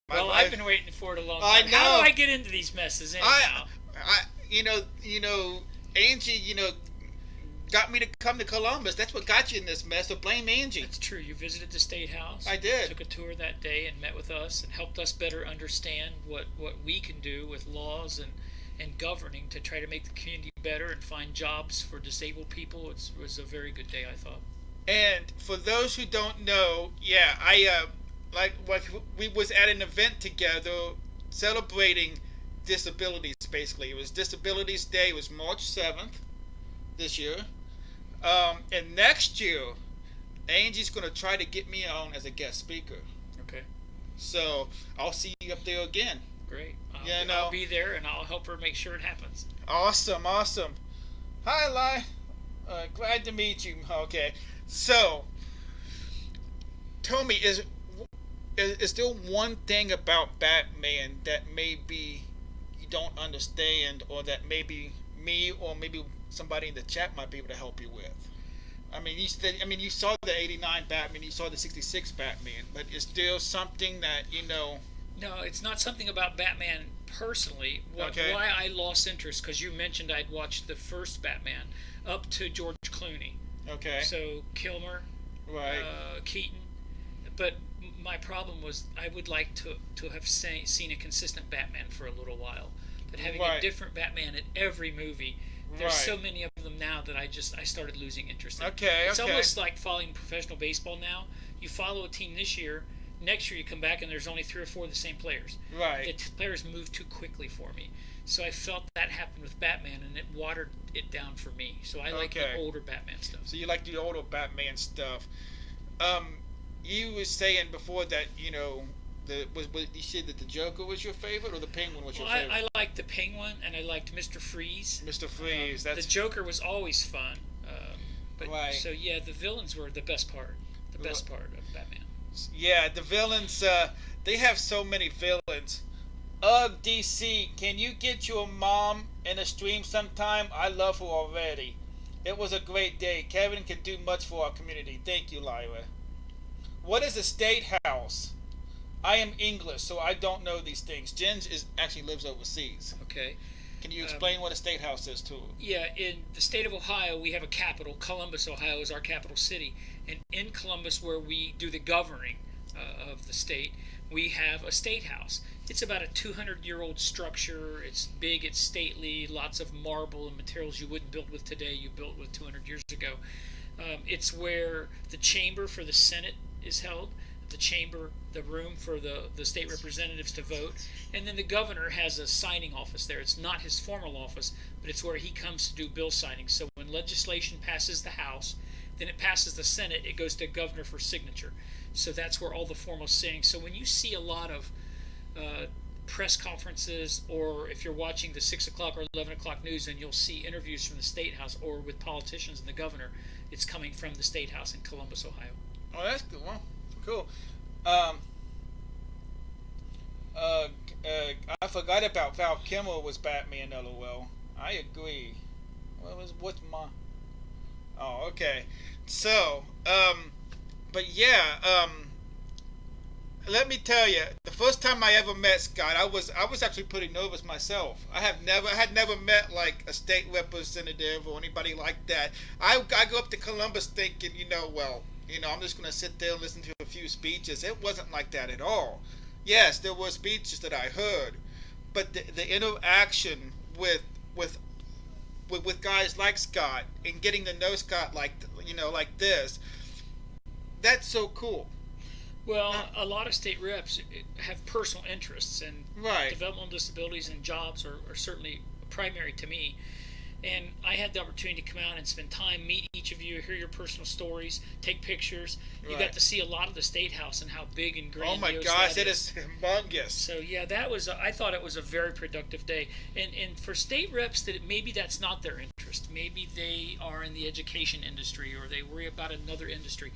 Well, I've been waiting for it a long I time. know. How do I get into these messes anyhow? you know, Angie, got me to come to Columbus. That's what got you in this mess. So blame Angie. It's true. You visited the State House. I did. Took a tour that day and met with us and helped us better understand what we can do with laws and governing to try to make the community better and find jobs for disabled people. It was a very good day, I thought. And for those who don't know, yeah, we was at an event together celebrating disabilities. Basically, it was Disabilities Day. It was March 7th this year. And next year, Angie's going to try to get me on as a guest speaker. Okay. So I'll see you up there again. Great. I'll be there, and I'll help her make sure it happens. Awesome. Hi, Lai. Glad to meet you. Okay. So, tell me, is there one thing about Batman that maybe you don't understand, or that maybe me or maybe somebody in the chat might be able to help you with? I mean, you saw the '89 Batman, you saw the '66 Batman, but is there something that No, it's not something about Batman personally. Why I lost interest, because you mentioned I'd watched the first Batman up to George Clooney. Okay. So Kilmer, right, Keaton, but my problem was I would like to have seen a consistent Batman for a little while. But having a different Batman in every movie, there's so many of them now that I started losing interest in. It's almost like following professional baseball now. You follow a team this year, next year you come back and there's only 3 or 4 of the same players. Right. The players move too quickly for me. So I felt that happened with Batman, and it watered it down for me. So I like the older Batman stuff. So you like the older Batman stuff. You were saying before that you said that the Joker was your favorite, or the Penguin was your favorite? I liked the Penguin, and I liked Mr. Freeze. Mr. Freeze. The Joker was always fun. So yeah, the villains were the best part. The best part of Batman. Yeah, the villains. They have so many villains. Ugh, DC, can you get your mom in a stream sometime? I love her already. It was a great day. Kevin can do much for our community. Thank you, Lyra. What is a State House? I am English, so I don't know these things. Jen actually lives overseas. Okay. Can you explain what a State House is to her? Yeah, in the state of Ohio, we have a capital. Columbus, Ohio is our capital city. And in Columbus, where we do the governing of the state, we have a State House. It's about a 200-year-old structure. It's big, it's stately, lots of marble and materials you wouldn't build with today, you built with 200 years ago. It's where the chamber for the Senate is held, the room for the state representatives to vote, and then the governor has a signing office there. It's not his formal office, but it's where he comes to do bill signings. So when legislation passes the House, then it passes the Senate, it goes to the governor for signature. So that's where all the formal signings. So when you see a lot of press conferences, or if you're watching the 6 o'clock or 11 o'clock news, and you'll see interviews from the State House or with politicians and the governor, it's coming from the State House in Columbus, Ohio. Oh, that's good. Well, cool. I forgot about Val Kilmer was Batman. LOL. I agree. What's my? Oh, okay. So, but yeah, let me tell you, the first time I ever met Scott, I was actually pretty nervous myself. I had never met like a state representative or anybody like that. I go up to Columbus thinking, I'm just gonna sit there and listen to a few speeches. It wasn't like that at all. Yes, there were speeches that I heard, but the interaction with guys like Scott and getting to know Scott like this, that's so cool. Well, a lot of state reps have personal interests, and developmental disabilities and jobs are certainly primary to me. And I had the opportunity to come out and spend time, meet each of you, hear your personal stories, take pictures. You got to see a lot of the State House and how big and grandiose. Oh my gosh, it is humongous. So yeah, I thought it was a very productive day. And for state reps, maybe that's not their interest. Maybe they are in the education industry, or they worry about another industry.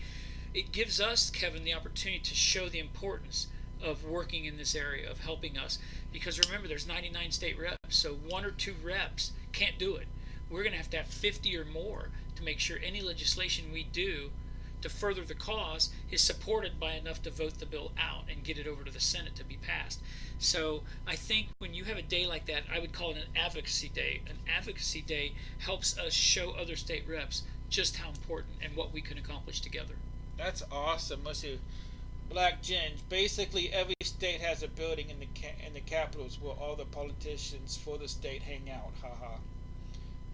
It gives us, Kevin, the opportunity to show the importance of working in this area, of helping us. Because remember, there's 99 state reps, so 1 or 2 reps can't do it. We're going to have 50 or more to make sure any legislation we do to further the cause is supported by enough to vote the bill out and get it over to the Senate to be passed. So I think when you have a day like that, I would call it an advocacy day. An advocacy day helps us show other state reps just how important and what we can accomplish together. That's awesome. Let's see. Black Ginge. Basically, every state has a building in the capitals where all the politicians for the state hang out. Haha.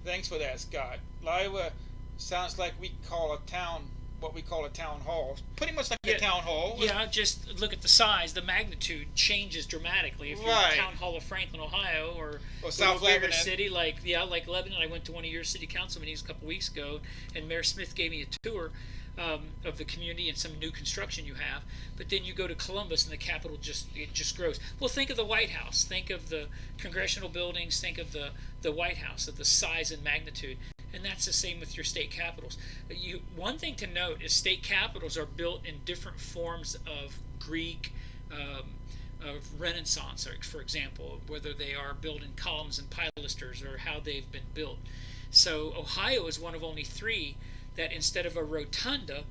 Thanks for that, Scott. Lyra, sounds like we call a town what we call a town hall. Pretty much like a town hall. Yeah, just look at the size. The magnitude changes dramatically. If you're Town Hall of Franklin, Ohio, or South Lebanon city like Lebanon. I went to one of your city council meetings a couple weeks ago, and Mayor Smith gave me a tour of the community and some new construction you have. But then you go to Columbus, and the Capitol just grows. Well, think of the White House. Think of the congressional buildings. Think of the White House, of the size and magnitude. And that's the same with your state capitals. One thing to note is state capitals are built in different forms of Greek, of Renaissance, for example, whether they are built in columns and pilasters or how they've been built. So Ohio is one of only 3 that instead of a rotunda,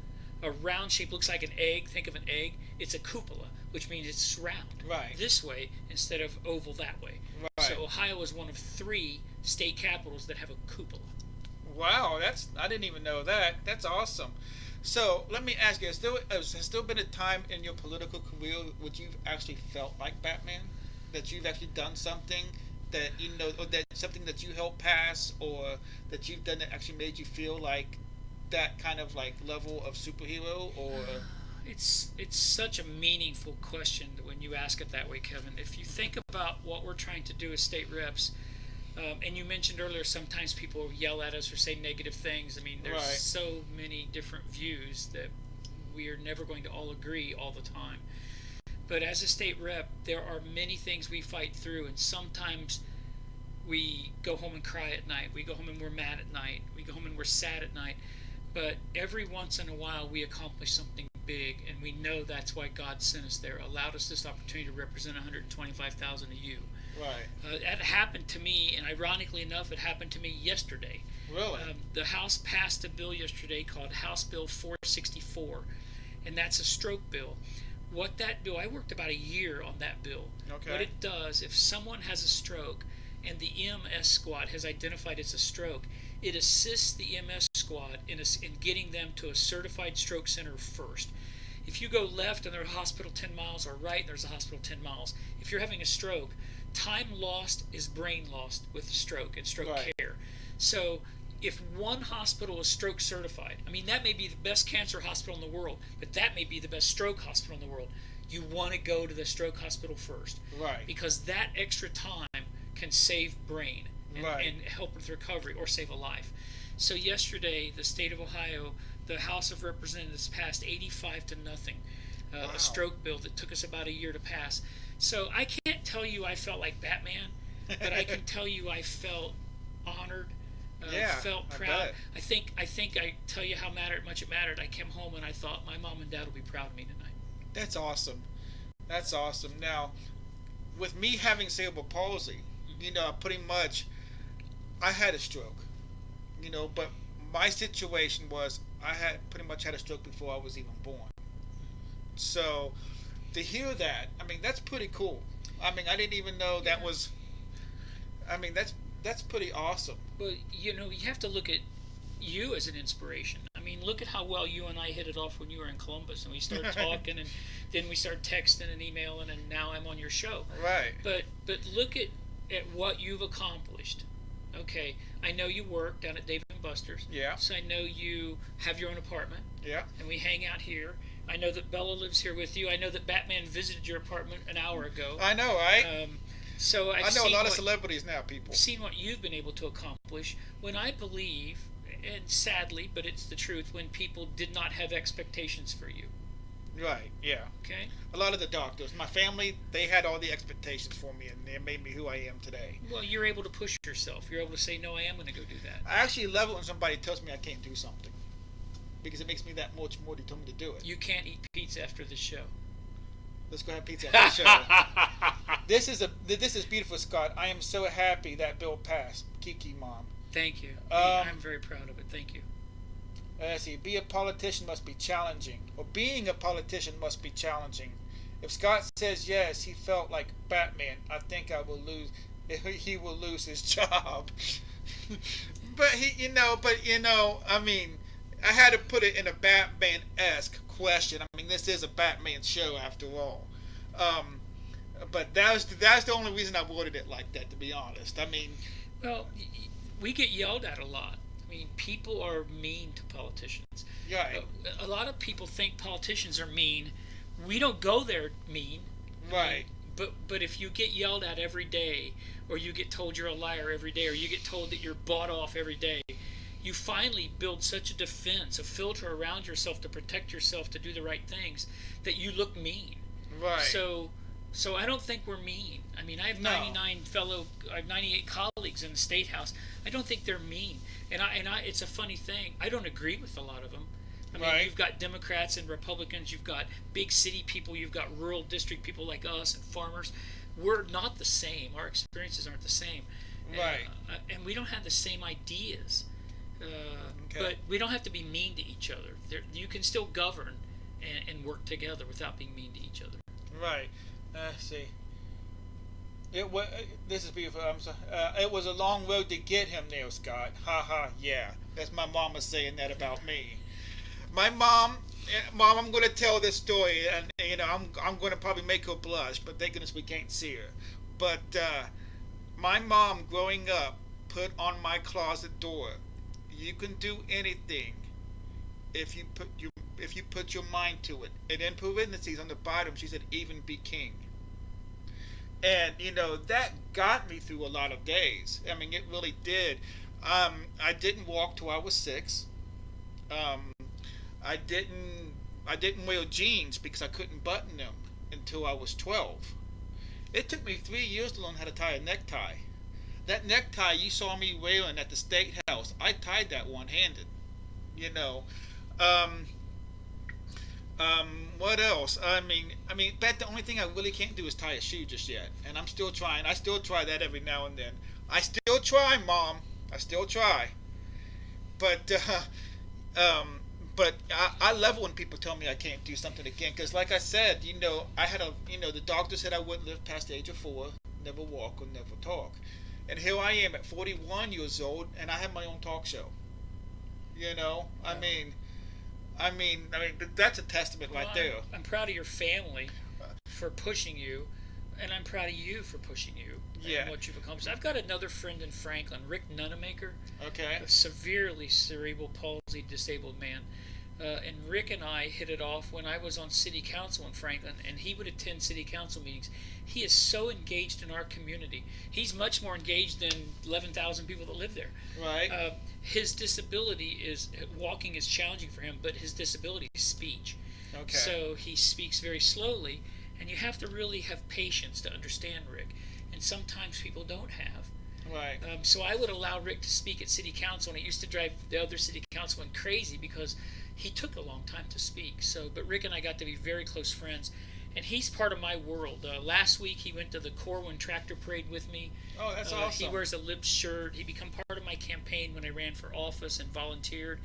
a round shape looks like an egg, think of an egg, it's a cupola, which means it's round this way instead of oval that way. So Ohio is one of 3 state capitals that have a cupola. Wow, I didn't even know that. That's awesome. So let me ask you: has there been a time in your political career where you've actually felt like Batman? That you've actually done something that or that something that you helped pass, or that you've done that actually made you feel like that kind of like level of superhero? Or it's such a meaningful question when you ask it that way, Kevin. If you think about what we're trying to do as state reps. And you mentioned earlier, sometimes people yell at us or say negative things. I mean, there's so many different views that we are never going to all agree all the time. But as a state rep, there are many things we fight through, and sometimes we go home and cry at night. We go home and we're mad at night. We go home and we're sad at night. But every once in a while, we accomplish something big, and we know that's why God sent us there, allowed us this opportunity to represent 125,000 of you. That happened to me, and ironically enough, it happened to me yesterday. Really? The House passed a bill yesterday called House Bill 464, and that's a stroke bill. What that bill, I worked about a year on that bill. Okay. What it does, if someone has a stroke and the EMS squad has identified it's a stroke, it assists the EMS squad in getting them to a certified stroke center first. If you go left and there's a hospital 10 miles, or right and there's a hospital 10 miles, if you're having a stroke, time lost is brain lost with stroke and stroke care. So if one hospital is stroke certified, I mean, that may be the best cancer hospital in the world, but that may be the best stroke hospital in the world. You want to go to the stroke hospital first. Because that extra time can save brain and help with recovery or save a life. So yesterday, the state of Ohio, the House of Representatives passed 85-0, a stroke bill that took us about a year to pass. So I can't tell you I felt like Batman, but I can tell you I felt honored, felt proud. I think I tell you how much it mattered. I came home and I thought my mom and dad will be proud of me tonight. That's awesome. That's awesome. Now, with me having cerebral palsy, pretty much I had a stroke, but my situation was I had pretty much had a stroke before I was even born. So to hear that, I mean, that's pretty cool. I mean, I didn't even know that was. I mean, that's pretty awesome. Well, you have to look at you as an inspiration. I mean, look at how well you and I hit it off when you were in Columbus, and we started talking, and then we started texting and emailing, and now I'm on your show. But look at what you've accomplished. Okay, I know you work down at Dave & Buster's. So I know you have your own apartment. And we hang out here. I know that Bella lives here with you. I know that Batman visited your apartment an hour ago. I know, right? So I know a lot of celebrities now, people. I've seen what you've been able to accomplish. When I believe, and sadly, but it's the truth, when people did not have expectations for you. Okay. A lot of the doctors, my family, they had all the expectations for me, and they made me who I am today. Well, you're able to push yourself. You're able to say, no, I am going to go do that. I actually love it when somebody tells me I can't do something, because it makes me that much more determined to do it. You can't eat pizza after this show. Let's go have pizza after the show. This is beautiful, Scott. I am so happy that bill passed. Kiki, Mom. Thank you. I'm very proud of it. Thank you. Let's see. Be a politician must be challenging, or being a politician must be challenging. If Scott says yes, he felt like Batman. I think I will lose. He will lose his job. But I mean, I had to put it in a Batman-esque question. I mean, this is a Batman show after all. But that's the only reason I worded it like that, to be honest. I mean, well, we get yelled at a lot. I mean, people are mean to politicians. Right. A lot of people think politicians are mean. We don't go there mean. Right. But if you get yelled at every day, or you get told you're a liar every day, or you get told that you're bought off every day, you finally build such a defense, a filter around yourself to protect yourself, to do the right things, that you look mean. Right. So I don't think we're mean. I mean, I have 98 colleagues in the State House. I don't think they're mean. And it's a funny thing. I don't agree with a lot of them. I mean, you've got Democrats and Republicans. You've got big city people. You've got rural district people like us and farmers. We're not the same. Our experiences aren't the same. Right. And we don't have the same ideas. But we don't have to be mean to each other. You can still govern and work together without being mean to each other. Right. See. This is beautiful. I'm sorry. It was a long road to get him there, Scott. Ha ha. Yeah. That's my mama saying that about me. My mom, I'm going to tell this story, and I'm going to probably make her blush, but thank goodness we can't see her. But my mom, growing up, put on my closet door, "You can do anything if you put your mind to it." And in parentheses on the bottom, she said, "Even be king." And that got me through a lot of days. I mean, it really did. I didn't walk till I was 6. I didn't wear jeans because I couldn't button them until I was 12. It took me 3 years to learn how to tie a necktie. That necktie you saw me wearing at the State House, I tied that one-handed. What else? I mean, but the only thing I really can't do is tie a shoe just yet, and I'm still trying. I still try that every now and then. I still try, Mom. I still try. But I love when people tell me I can't do something again, because like I said, I had the doctor said I wouldn't live past the age of 4, never walk or never talk, and here I am at 41 years old, and I have my own talk show. I mean, that's a testament right there. I'm proud of your family for pushing you, and I'm proud of you for pushing you. Yeah. And what you've accomplished. I've got another friend in Franklin, Rick Nunemaker. Okay. A severely cerebral palsy disabled man. And Rick and I hit it off when I was on city council in Franklin, and he would attend city council meetings. He is so engaged in our community. He's much more engaged than 11,000 people that live there. Right. His disability is, walking is challenging for him, but his disability is speech. Okay. So he speaks very slowly, and you have to really have patience to understand Rick. And sometimes people don't have. Right. So I would allow Rick to speak at city council, and it used to drive the other city councilmen crazy because he took a long time to speak. But Rick and I got to be very close friends, and he's part of my world. Last week he went to the Corwin Tractor Parade with me. Oh, that's awesome. He wears a Libs shirt. He became part of my campaign when I ran for office and volunteered.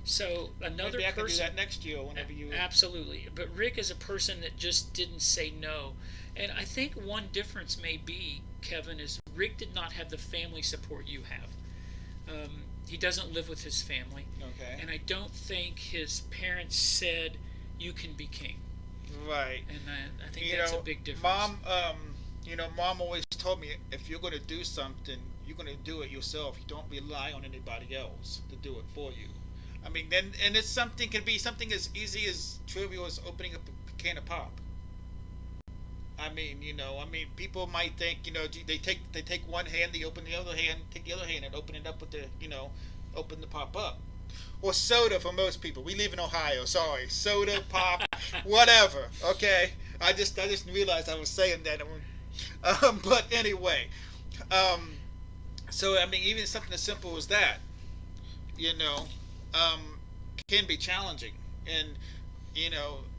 So another Maybe I person. can do that next year whenever you. Absolutely, but Rick is a person that just didn't say no, and I think one difference may be, Kevin, is Rick did not have the family support you have. He doesn't live with his family. Okay. And I don't think his parents said, "You can be king." Right. And I think that's a big difference. Mom, Mom always told me, if you're going to do something, you're going to do it yourself. You don't rely on anybody else to do it for you. I mean, and it's something, can be something as easy as trivial as opening up a can of pop. I mean, people might think, they take one hand, they open the other hand, take the other hand and open it up with open the pop up. Or soda for most people. We live in Ohio, sorry. Soda, pop, whatever, okay? I just realized I was saying that. But anyway, so, I mean, even something as simple as that, can be challenging. And,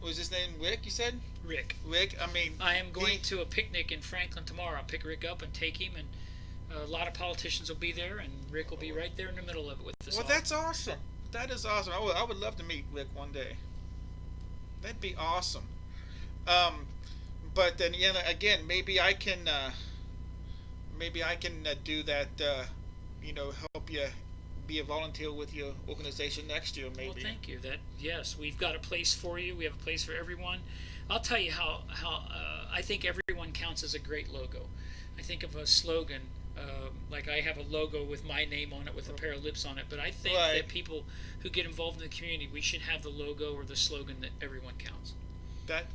was his name Rick, you said? Rick, I mean... I am going to a picnic in Franklin tomorrow. I'll pick Rick up and take him, and a lot of politicians will be there, and Rick will be right there in the middle of it with us. Well, that's awesome. That is awesome. I would love to meet Rick one day. That'd be awesome. But then again, maybe I can do that. Help you be a volunteer with your organization next year. Maybe. Well, thank you. Yes, we've got a place for you. We have a place for everyone. I'll tell you how I think everyone counts as a great logo. I think of a slogan. Like I have a logo with my name on it with a pair of lips on it, but I think that people who get involved in the community, we should have the logo or the slogan that everyone counts.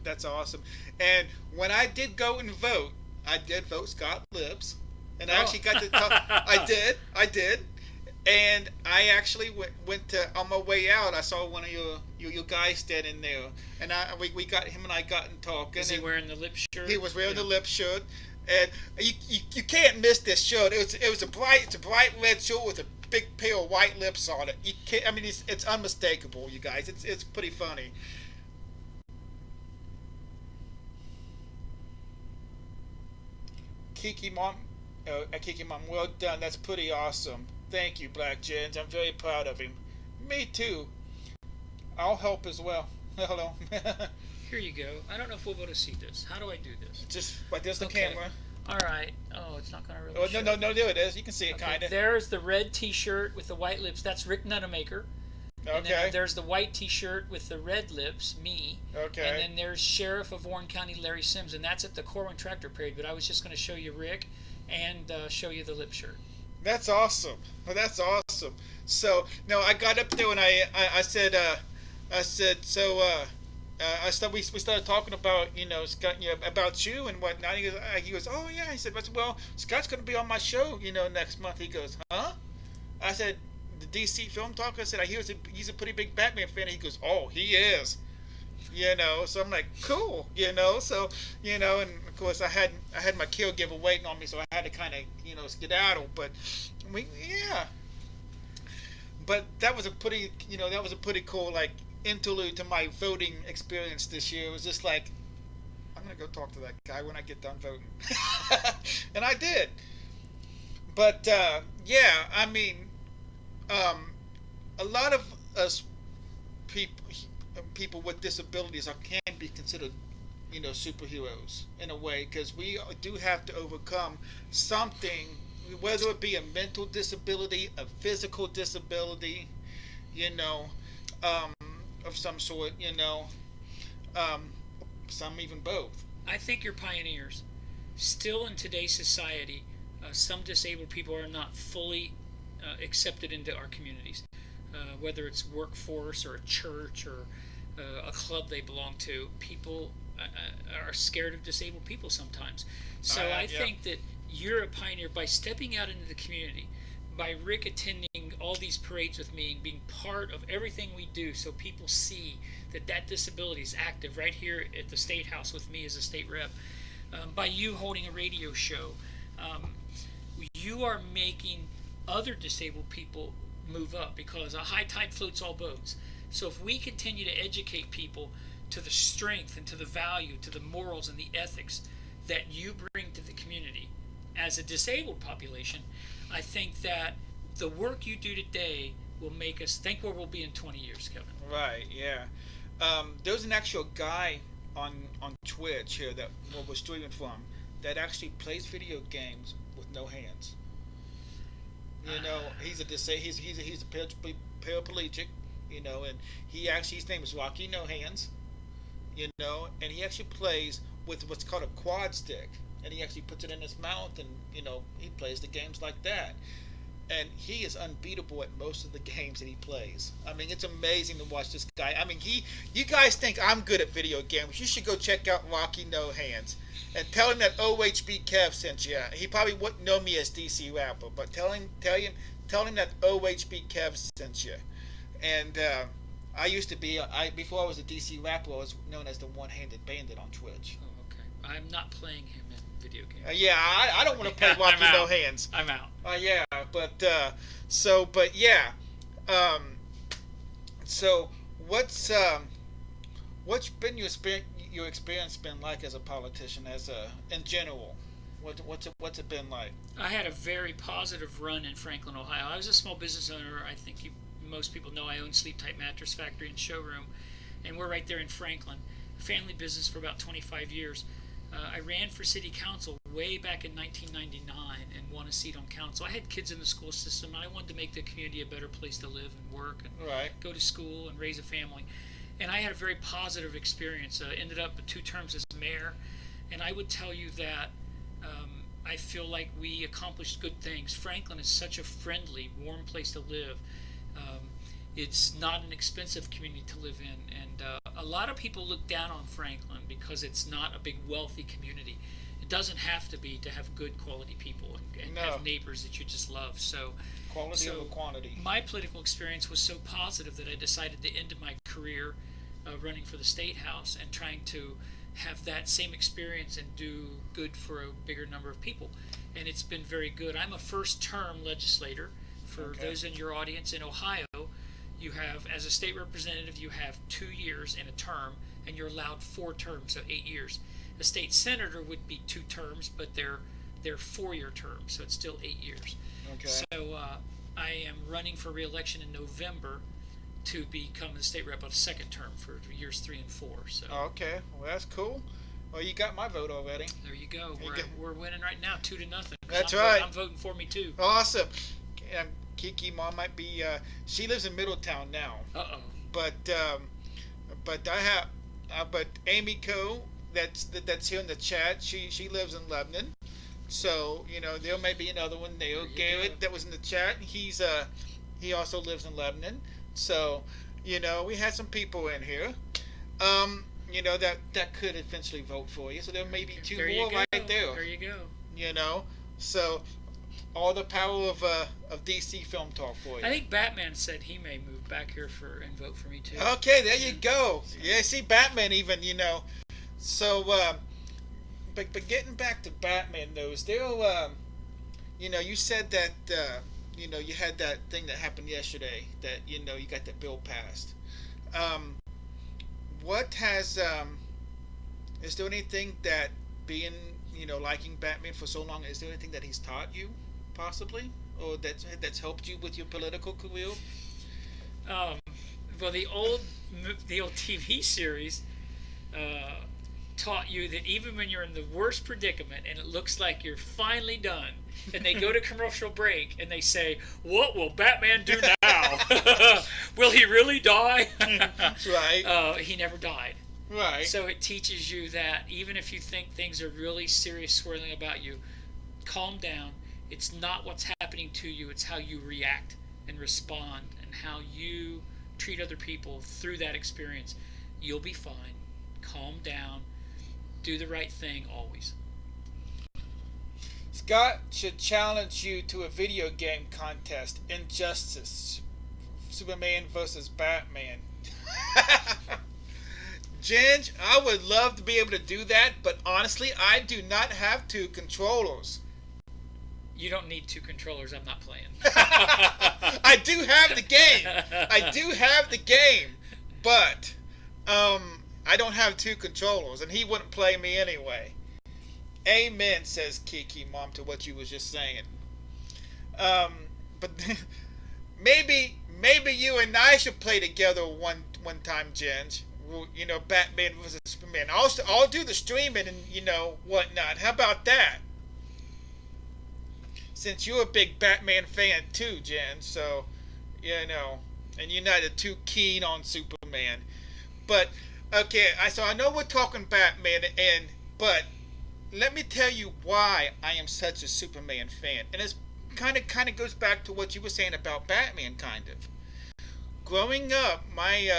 That's awesome. And when I did go and vote, I did vote Scott Lips, and I actually got to talk. I did, and I actually went to, on my way out, I saw one of your guys standing there, and we got him and I got in talking. Was he wearing the lip shirt? He was wearing the lip shirt. And you can't miss this shirt. It's a bright red shirt with a big pair of white lips on it. You can't. I mean, it's unmistakable, you guys. It's pretty funny. Kiki Mom, well done. That's pretty awesome. Thank you, Black Jens. I'm very proud of him. Me too. I'll help as well. Hello. Here you go. I don't know if we'll be able to see this. How do I do this? Just like this, the camera. All right. Oh, it's not going to really show. No, there it is. You can see it kind of. There's the red T-shirt with the white lips. That's Rick Nunnemaker. Okay. And then there's the white T-shirt with the red lips, me. Okay. And then there's Sheriff of Warren County, Larry Sims, and that's at the Corwin Tractor Parade. But I was just going to show you Rick and show you the lip shirt. That's awesome. Well, that's awesome. So, no, I got up there and I said, we started talking about, Scott, about you and whatnot. He goes, oh yeah. He said, well, Scott's going to be on my show, next month. He goes, huh? I said, the DC Film Talk. I said, I hear he's a pretty big Batman fan. He goes, oh, he is. So I'm like, cool. So, and of course I had my caregiver waiting on me, so I had to kind of, skedaddle. But But that was a pretty cool like interlude to my voting experience this year. It was just like, I'm gonna go talk to that guy when I get done voting, and I did. But I mean, a lot of us people with disabilities can be considered, superheroes in a way, because we do have to overcome something, whether it be a mental disability, a physical disability, of some sort, some even both. I think you're pioneers. Still in today's society, some disabled people are not fully accepted into our communities, whether it's workforce or a church or a club they belong to. People are scared of disabled people sometimes. So I think that you're a pioneer by stepping out into the community, by Rick attending all these parades with me and being part of everything we do, so people see that disability is active right here at the State House with me as a state rep. By you holding a radio show, you are making other disabled people move up, because a high tide floats all boats. So if we continue to educate people to the strength and to the value, to the morals and the ethics that you bring to the community as a disabled population, I think that the work you do today will make us think where we'll be in 20 years, Kevin. Right, yeah. There's an actual guy on Twitch here that we're streaming from that actually plays video games with no hands. He's a paraplegic, and his name is Rocky No Hands, and he actually plays with what's called a quad stick, and he actually puts it in his mouth, and he plays the games like that. And he is unbeatable at most of the games that he plays. I mean, it's amazing to watch this guy. I mean, you guys think I'm good at video games. You should go check out Rocky No Hands and tell him that OHB Kev sent you. He probably wouldn't know me as DC Rapper, but tell him that OHB Kev sent you. And I used to be, before I was a DC Rapper, I was known as the One-Handed Bandit on Twitch. Oh, okay. I'm not playing him in video games. I don't want to play Rocky No Hands. I'm out. So what's been your experience been like as a politician, in general? What's it been like? I had a very positive run in Franklin, Ohio. I was a small business owner. I think you most people know, I own Sleep Tight Mattress Factory and Showroom, and we're right there in Franklin. Family business for about 25 years. I ran for city council way back in 1999 and won a seat on council. I had kids in the school system, and I wanted to make the community a better place to live and work and go to school and raise a family. And I had a very positive experience. Ended up with 2 terms as mayor, and I would tell you that I feel like we accomplished good things. Franklin is such a friendly, warm place to live. It's not an expensive community to live in, and a lot of people look down on Franklin because it's not a big wealthy community. It doesn't have to be to have good quality people and have neighbors that you just love. So quality over quantity. My political experience was so positive that I decided to end my career running for the State House and trying to have that same experience and do good for a bigger number of people. And it's been very good. I'm a first-term legislator. For those in your audience in Ohio, you have, as a state representative, you have 2 years in a term, and you're allowed 4 terms, so 8 years. A state senator would be 2 terms, but they're 4-year terms, so it's still 8 years. Okay. So I am running for re-election in November to become the state rep on a 2nd term for years 3 and 4. So. Okay, well that's cool. Well, you got my vote already. There you go. We're winning right now, 2-0. That's right. I'm voting for me too. Awesome. Kiki mom might be. She lives in Middletown now. But but Amy Co. That's here in the chat. She lives in Lebanon. So there may be another one. Neil Garrett that was in the chat. He also lives in Lebanon. So we had some people in here. That could eventually vote for you. So there may be 2 more right there. There you go. So all the power of DC Film Talk for you. I think Batman said he may move back here and vote for me too. Okay, there you go. Yeah, see Batman even, So, but getting back to Batman though, still, you said that, you had that thing that happened yesterday that, you got that bill passed. What has, is there anything that being, liking Batman for so long, is there anything that he's taught you? Possibly, or that's helped you with your political career? Well, the old TV series taught you that even when you're in the worst predicament and it looks like you're finally done, and they go to commercial break and they say, "What will Batman do now? Will he really die?" Right. He never died. Right. So it teaches you that even if you think things are really serious swirling about you, calm down. It's not what's happening to you, it's how you react and respond and how you treat other people through that experience. You'll be fine. Calm down. Do the right thing always. Scott should challenge you to a video game contest. Injustice. Superman versus Batman. Ginge, I would love to be able to do that, but honestly, I do not have 2 controllers. You don't need 2 controllers. I'm not playing. I do have the game. But I don't have 2 controllers, and he wouldn't play me anyway. Amen, says Kiki mom, to what you was just saying. But maybe you and I should play together one time, Ginge. Batman versus Superman. I'll do the streaming and whatnot. How about that? Since you're a big Batman fan too, Jen, so and you're not too keen on Superman. But okay, so I know we're talking Batman, but let me tell you why I am such a Superman fan, and it's kind of goes back to what you were saying about Batman, kind of. Growing up, my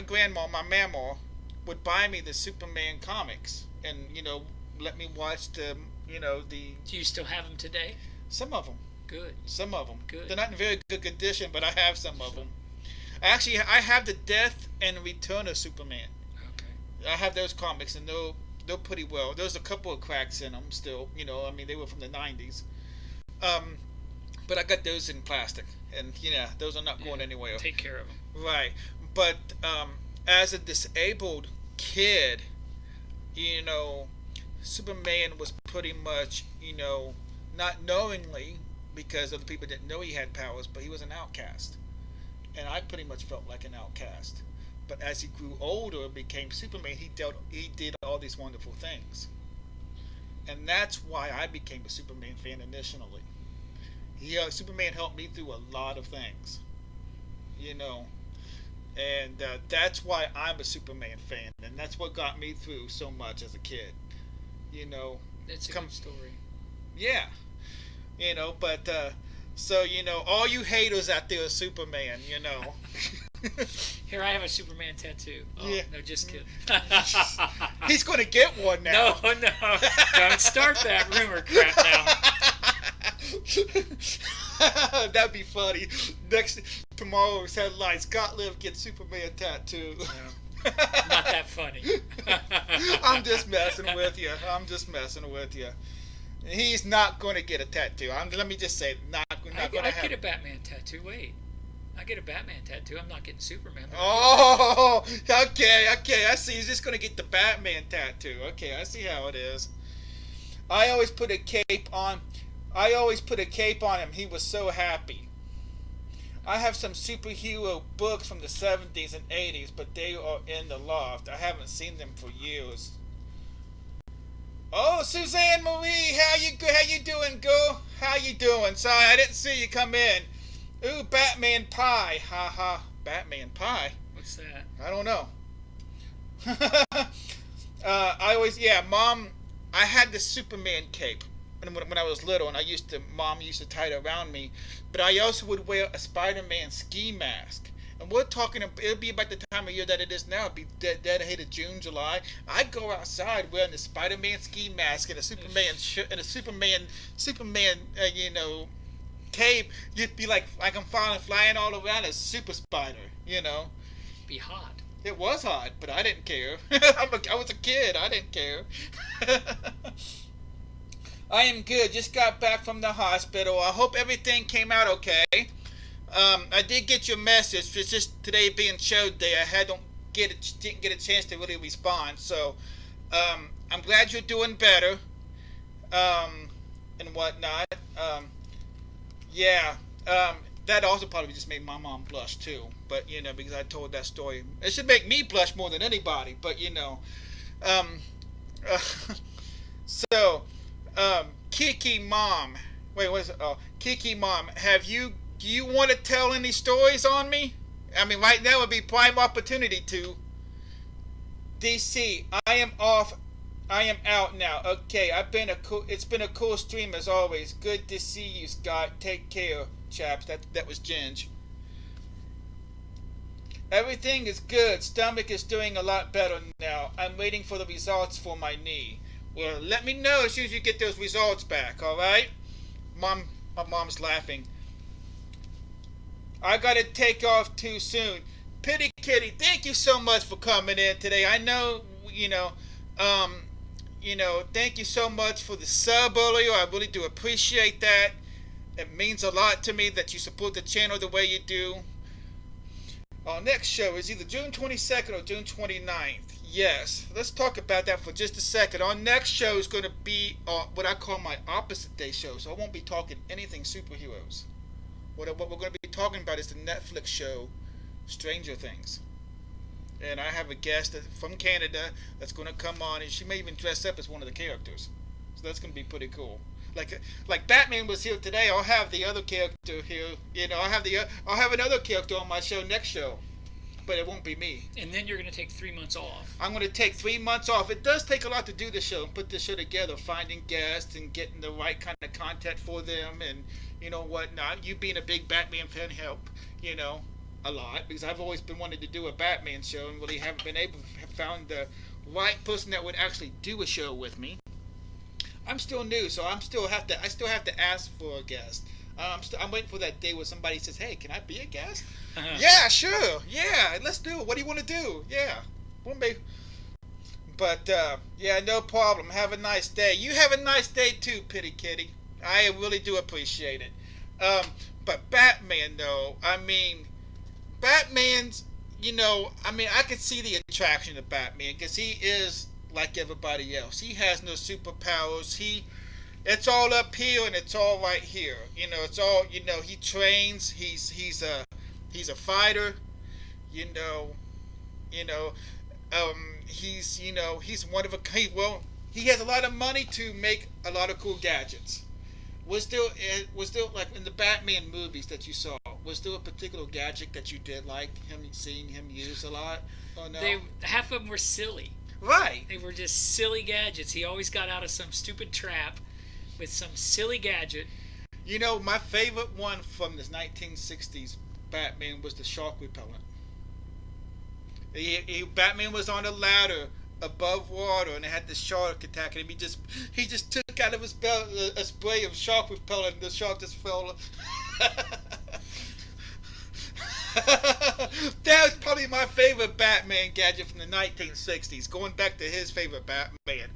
grandma, my mama, would buy me the Superman comics, and let me watch the. Do you still have them today? Some of them. Good. Some of them. Good. They're not in very good condition, but I have some of them. Actually, I have the Death and Return of Superman. Okay. I have those comics, and they're pretty well. There's a couple of cracks in them still. They were from the 90s. But I got those in plastic, and those are not going anywhere. Take care of them. Right. But as a disabled kid, Superman was pretty much, not knowingly, because other people didn't know he had powers, but he was an outcast. and I pretty much felt like an outcast. But as he grew older and became Superman, he did all these wonderful things. And that's why I became a Superman fan initially. Superman helped me through a lot of things, and that's why I'm a Superman fan, and that's what got me through so much as a kid. It's a good story. Yeah, but so all you haters out there are Superman. Here, I have a Superman tattoo. Oh, yeah. No, just kidding. He's going to get one now. No. Don't start that rumor crap now. That'd be funny. Tomorrow's headline: Scott Liv gets Superman tattoo. No. Not that funny. I'm just messing with you. He's not going to get a tattoo. Let me just say, not going to happen. I get a Batman tattoo. Wait. I get a Batman tattoo. I'm not getting Superman. Oh, okay. I see. He's just going to get the Batman tattoo. Okay, I see how it is. I always put a cape on him. He was so happy. I have some superhero books from the 70s and 80s, but they are in the loft. I haven't seen them for years. Oh, Suzanne Marie, how you doing, girl? How you doing? Sorry, I didn't see you come in. Ooh, Batman pie. Ha ha. Batman pie? What's that? I don't know. Mom, I had the Superman cape when I was little, and Mom used to tie it around me, but I also would wear a Spider-Man ski mask. And we're talking, it'll be about the time of year that it is now. It'll be dedicated June, July. I'd go outside wearing the Spider-Man ski mask and a Superman cape. You'd be like I'm flying all around as Super Spider, Be hot. It was hot, but I didn't care. I was a kid. I didn't care. I am good. Just got back from the hospital. I hope everything came out okay. I did get your message. It's just today being show day. Didn't get a chance to really respond. So, I'm glad you're doing better. And whatnot. That also probably just made my mom blush too. But because I told that story, it should make me blush more than anybody. But Kiki mom. Wait, what is it? Oh, Kiki mom. Do you want to tell any stories on me? I mean, right now would be prime opportunity to. DC, I am off. I am out now. Okay, it's been a cool stream as always. Good to see you, Scott. Take care, chaps. That was Ginge. Everything is good. Stomach is doing a lot better now. I'm waiting for the results for my knee. Well, let me know as soon as you get those results back, alright? My mom's laughing. I gotta take off too soon. Pity Kitty, thank you so much for coming in today. I know, thank you so much for the sub earlier. I really do appreciate that. It means a lot to me that you support the channel the way you do. Our next show is either June 22nd or June 29th. Yes, let's talk about that for just a second. Our next show is going to be what I call my opposite day show, so I won't be talking anything superheroes. What we're going to be talking about is the Netflix show Stranger Things. And I have a guest from Canada that's going to come on, and she may even dress up as one of the characters. So that's going to be pretty cool. Like Batman was here today, I'll have the other character here. I'll have another character on my show next show. But it won't be me. And then you're going to take 3 months off. I'm going to take 3 months off. It does take a lot to do the show and put the show together, finding guests and getting the right kind of content for them and whatnot. You being a big Batman fan help, a lot, because I've always been wanting to do a Batman show and really haven't been able to have found the right person that would actually do a show with me. I'm still new, so I still have to ask for a guest. I'm waiting for that day where somebody says, "Hey, can I be a guest?" Yeah, sure. Yeah, let's do it. What do you want to do? Yeah. But, no problem. Have a nice day. You have a nice day too, Pity Kitty. I really do appreciate it. But Batman, though, Batman's, I could see the attraction of Batman because he is like everybody else. He has no superpowers. It's all up here and it's all right here. It's all, he trains. He's He's a fighter. You know, you know, he's he's one of a he has a lot of money to make a lot of cool gadgets. Was there like in the Batman movies that you saw? Was there a particular gadget that you did like seeing him use a lot? Oh no. Half of them were silly. Right. They were just silly gadgets. He always got out of some stupid trap with some silly gadget. You know, my favorite one from the 1960s Batman was the shark repellent. Batman was on a ladder above water and it had the shark attacking him. He just took out of his belt a spray of shark repellent and the shark just fell. That was probably my favorite Batman gadget from the 1960s, going back to his favorite Batman.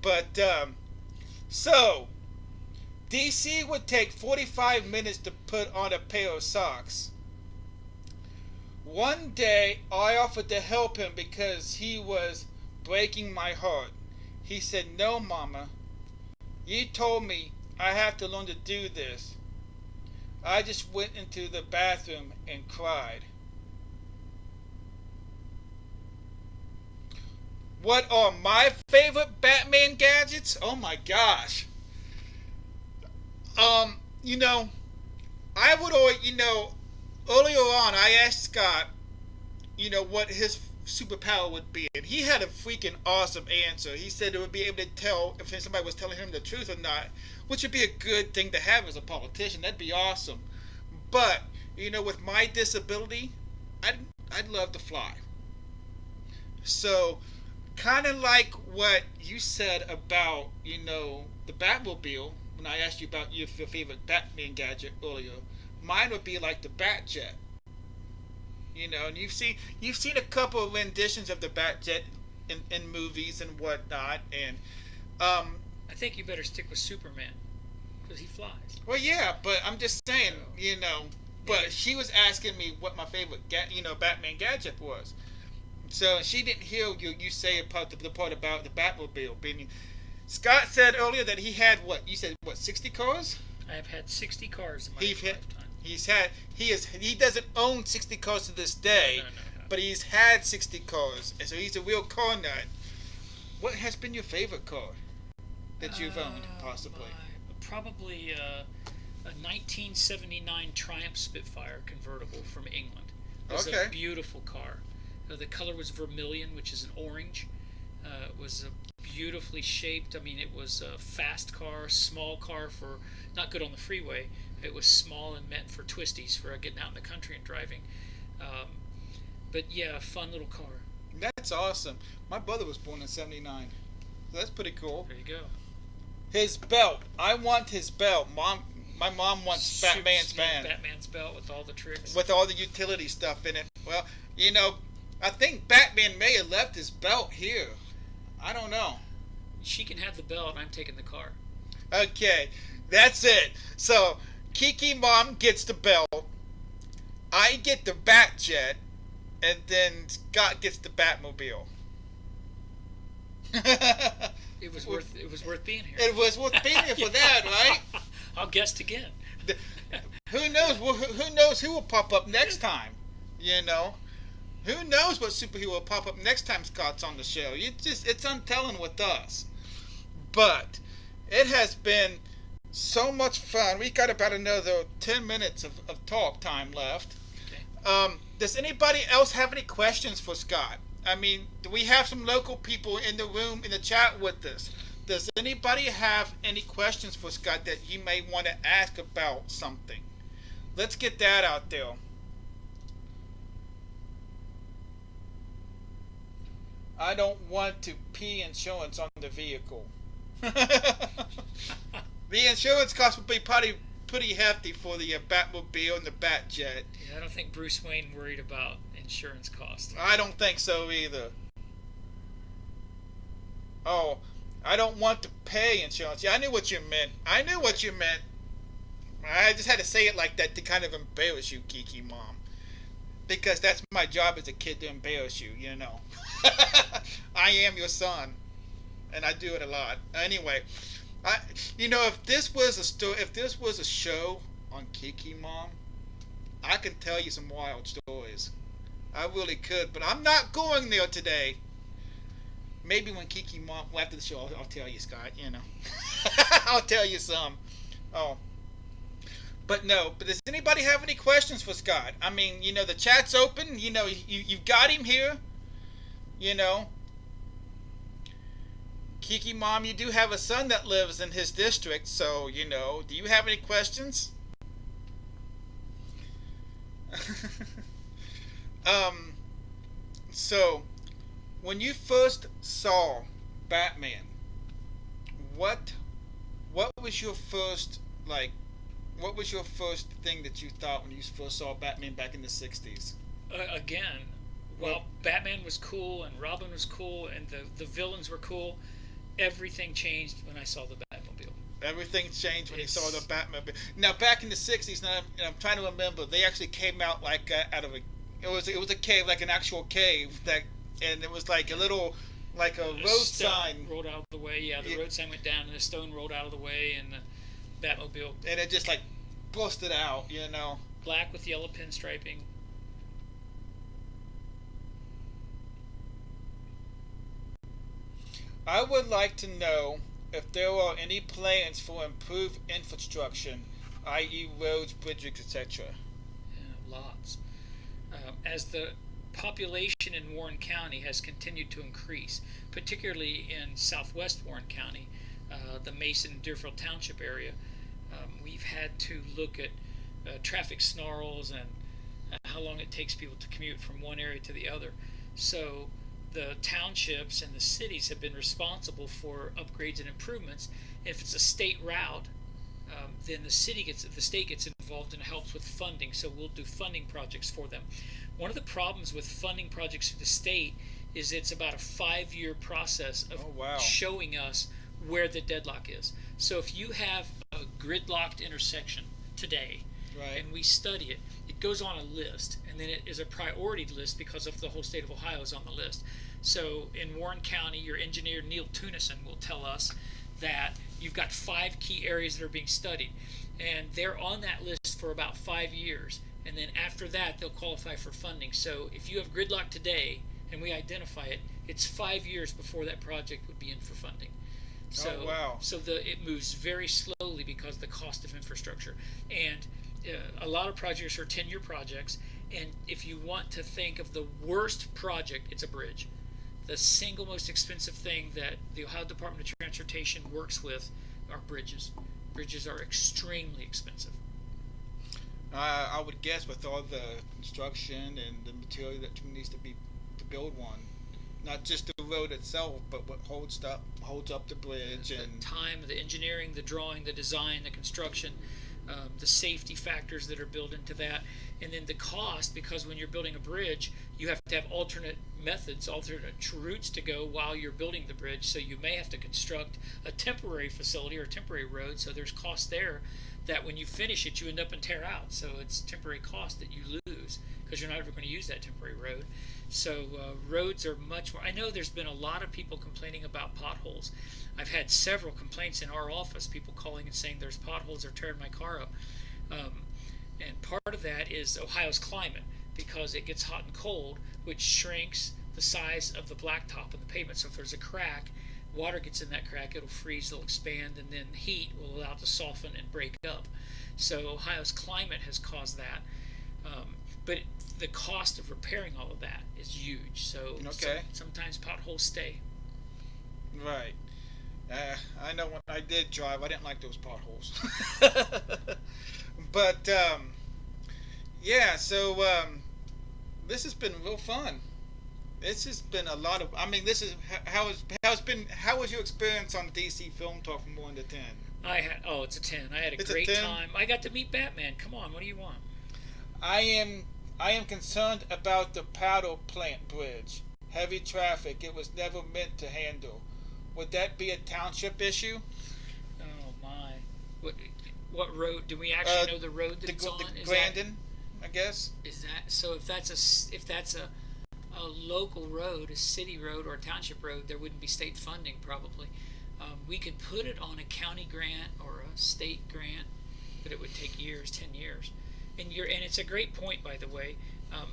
But so DC would take 45 minutes to put on a pair of socks. One day I offered to help him because he was breaking my heart. He said, "No, Mama, you told me I have to learn to do this." I just went into the bathroom and cried. What are my favorite Batman gadgets? Oh my gosh. I would always, earlier on I asked Scott, what his superpower would be, and he had a freaking awesome answer. He said it would be able to tell if somebody was telling him the truth or not, which would be a good thing to have as a politician. That'd be awesome. But with my disability, I'd love to fly. So kind of like what you said about the Batmobile when I asked you about your favorite Batman gadget earlier. Mine would be like the Batjet. And you've seen a couple of renditions of the Batjet in movies and whatnot, and I think you better stick with Superman because he flies. Well, yeah, but I'm just saying, But she was asking me what my favorite, Batman gadget was. So she didn't hear you say about the part about the Batmobile. Scott said earlier that he had 60 cars? I have had 60 cars in my lifetime. He doesn't own 60 cars to this day, No. but he's had 60 cars, and so he's a real car nut. What has been your favorite car that you've owned, possibly? Probably a 1979 Triumph Spitfire convertible from England. It was a beautiful car. The color was vermilion, which is an orange. It was beautifully shaped. I mean, it was a fast car, small car for not good on the freeway. It was small and meant for twisties, for getting out in the country and driving. But yeah, a fun little car. That's awesome. My brother was born in '79. So that's pretty cool. There you go. His belt. I want his belt. My mom wants Batman's band. Batman's belt with all the tricks. With all the utility stuff in it. Well, I think Batman may have left his belt here. I don't know. She can have the belt, and I'm taking the car. Okay, that's it. So, Kiki Mom gets the belt. I get the Batjet. And then Scott gets the Batmobile. It was worth being here. It was worth being here for that, right? I'll guest again. Who knows? Who knows who will pop up next time? Who knows what superhero will pop up next time Scott's on the show? It's untelling with us. But it has been so much fun. We got about another 10 minutes of talk time left. Okay. Does anybody else have any questions for Scott? I mean, do we have some local people in the room, in the chat with us? Does anybody have any questions for Scott that you may want to ask about something? Let's get that out there. I don't want to pay insurance on the vehicle. The insurance cost would be pretty hefty for the Batmobile and the Batjet. Yeah, I don't think Bruce Wayne worried about insurance costs. I don't think so either. Oh, I don't want to pay insurance. Yeah, I knew what you meant. I just had to say it like that to kind of embarrass you, Kiki Mom. Because that's my job as a kid, to embarrass you, I am your son. And I do it a lot. Anyway, if this was a show on Kiki Mom, I can tell you some wild stories. I really could, but I'm not going there today. Maybe when Kiki Mom, well, after the show, I'll tell you, Scott. You know, I'll tell you some. Oh, but no. But does anybody have any questions for Scott? I mean, you know, the chat's open. You know, you've got him here. You know, Kiki Mom, you do have a son that lives in his district, so you know. Do you have any questions? So, when you first saw Batman, what was your first, like, what was your first thing that you thought when you first saw Batman back in the 60s? Again, well, Batman was cool and Robin was cool and the villains were cool. Everything changed when I saw the Batmobile. Everything changed when you saw the Batmobile. Now, back in the 60s, now I'm trying to remember, they actually came out like out of a, it was a cave, like an actual cave, that, and it was like a little, like a road sign rolled out of the way. Yeah, the road sign went down and the stone rolled out of the way, and the Batmobile. And it just like busted out, you know. Black with yellow pinstriping. I would like to know if there are any plans for improved infrastructure, i.e. roads, bridges, etc. Yeah, lots. As the population in Warren County has continued to increase, particularly in southwest Warren County, the Mason and Deerfield Township area, we've had to look at traffic snarls and how long it takes people to commute from one area to the other. So the townships and the cities have been responsible for upgrades and improvements. If it's a state route, then the state gets involved and helps with funding. So we'll do funding projects for them. One of the problems with funding projects for the state is it's about a 5-year process of showing us where the deadlock is. So if you have a gridlocked intersection today, and we study it, it goes on a list, and then it is a priority list because of the whole state of Ohio is on the list. So in Warren County, your engineer Neil Tunison will tell us that you've got 5 key areas that are being studied, and they're on that list for about 5 years, and then after that they'll qualify for funding. So if you have gridlock today and we identify it, it's 5 years before that project would be in for funding. So, so it moves very slowly because of the cost of infrastructure. And a lot of projects are 10-year projects, and if you want to think of the worst project, it's a bridge. The single most expensive thing that the Ohio Department of Transportation works with are bridges. Bridges are extremely expensive. I would guess with all the construction and the material that needs to be to build one, not just the road itself, but what holds up the bridge, and the time, the engineering, the drawing, the design, the construction, the safety factors that are built into that, and then the cost, because when you're building a bridge, you have to have alternate methods, alternate routes to go while you're building the bridge. So you may have to construct a temporary facility or a temporary road. So there's cost there that when you finish it, you end up and tear out. So it's temporary cost that you lose because you're not ever going to use that temporary road. So roads are much more. I know there's been a lot of people complaining about potholes. I've had several complaints in our office, people calling and saying there's potholes or tearing my car up. And part of that is Ohio's climate, because it gets hot and cold, which shrinks the size of the blacktop and the pavement. So if there's a crack, water gets in that crack, it'll freeze, it'll expand, and then heat will allow it to soften and break up. So Ohio's climate has caused that. But the cost of repairing all of that is huge. So sometimes potholes stay. Right. I know when I did drive, I didn't like those potholes. But yeah, so this has been real fun. This has been a lot of. I mean, this is how was your experience on DC Film Talk from 1 to 10? It's a 10. I had a great time. I got to meet Batman. Come on, what do you want? I am concerned about the Powder Plant Bridge. Heavy traffic. It was never meant to handle. Would that be a township issue? Oh my! What road? Do we actually know the road that it's on? The Grandin, I guess. Is that so? If that's a local road, a city road or a township road, there wouldn't be state funding probably. We could put it on a county grant or a state grant, but it would take years, 10 years. And it's a great point, by the way.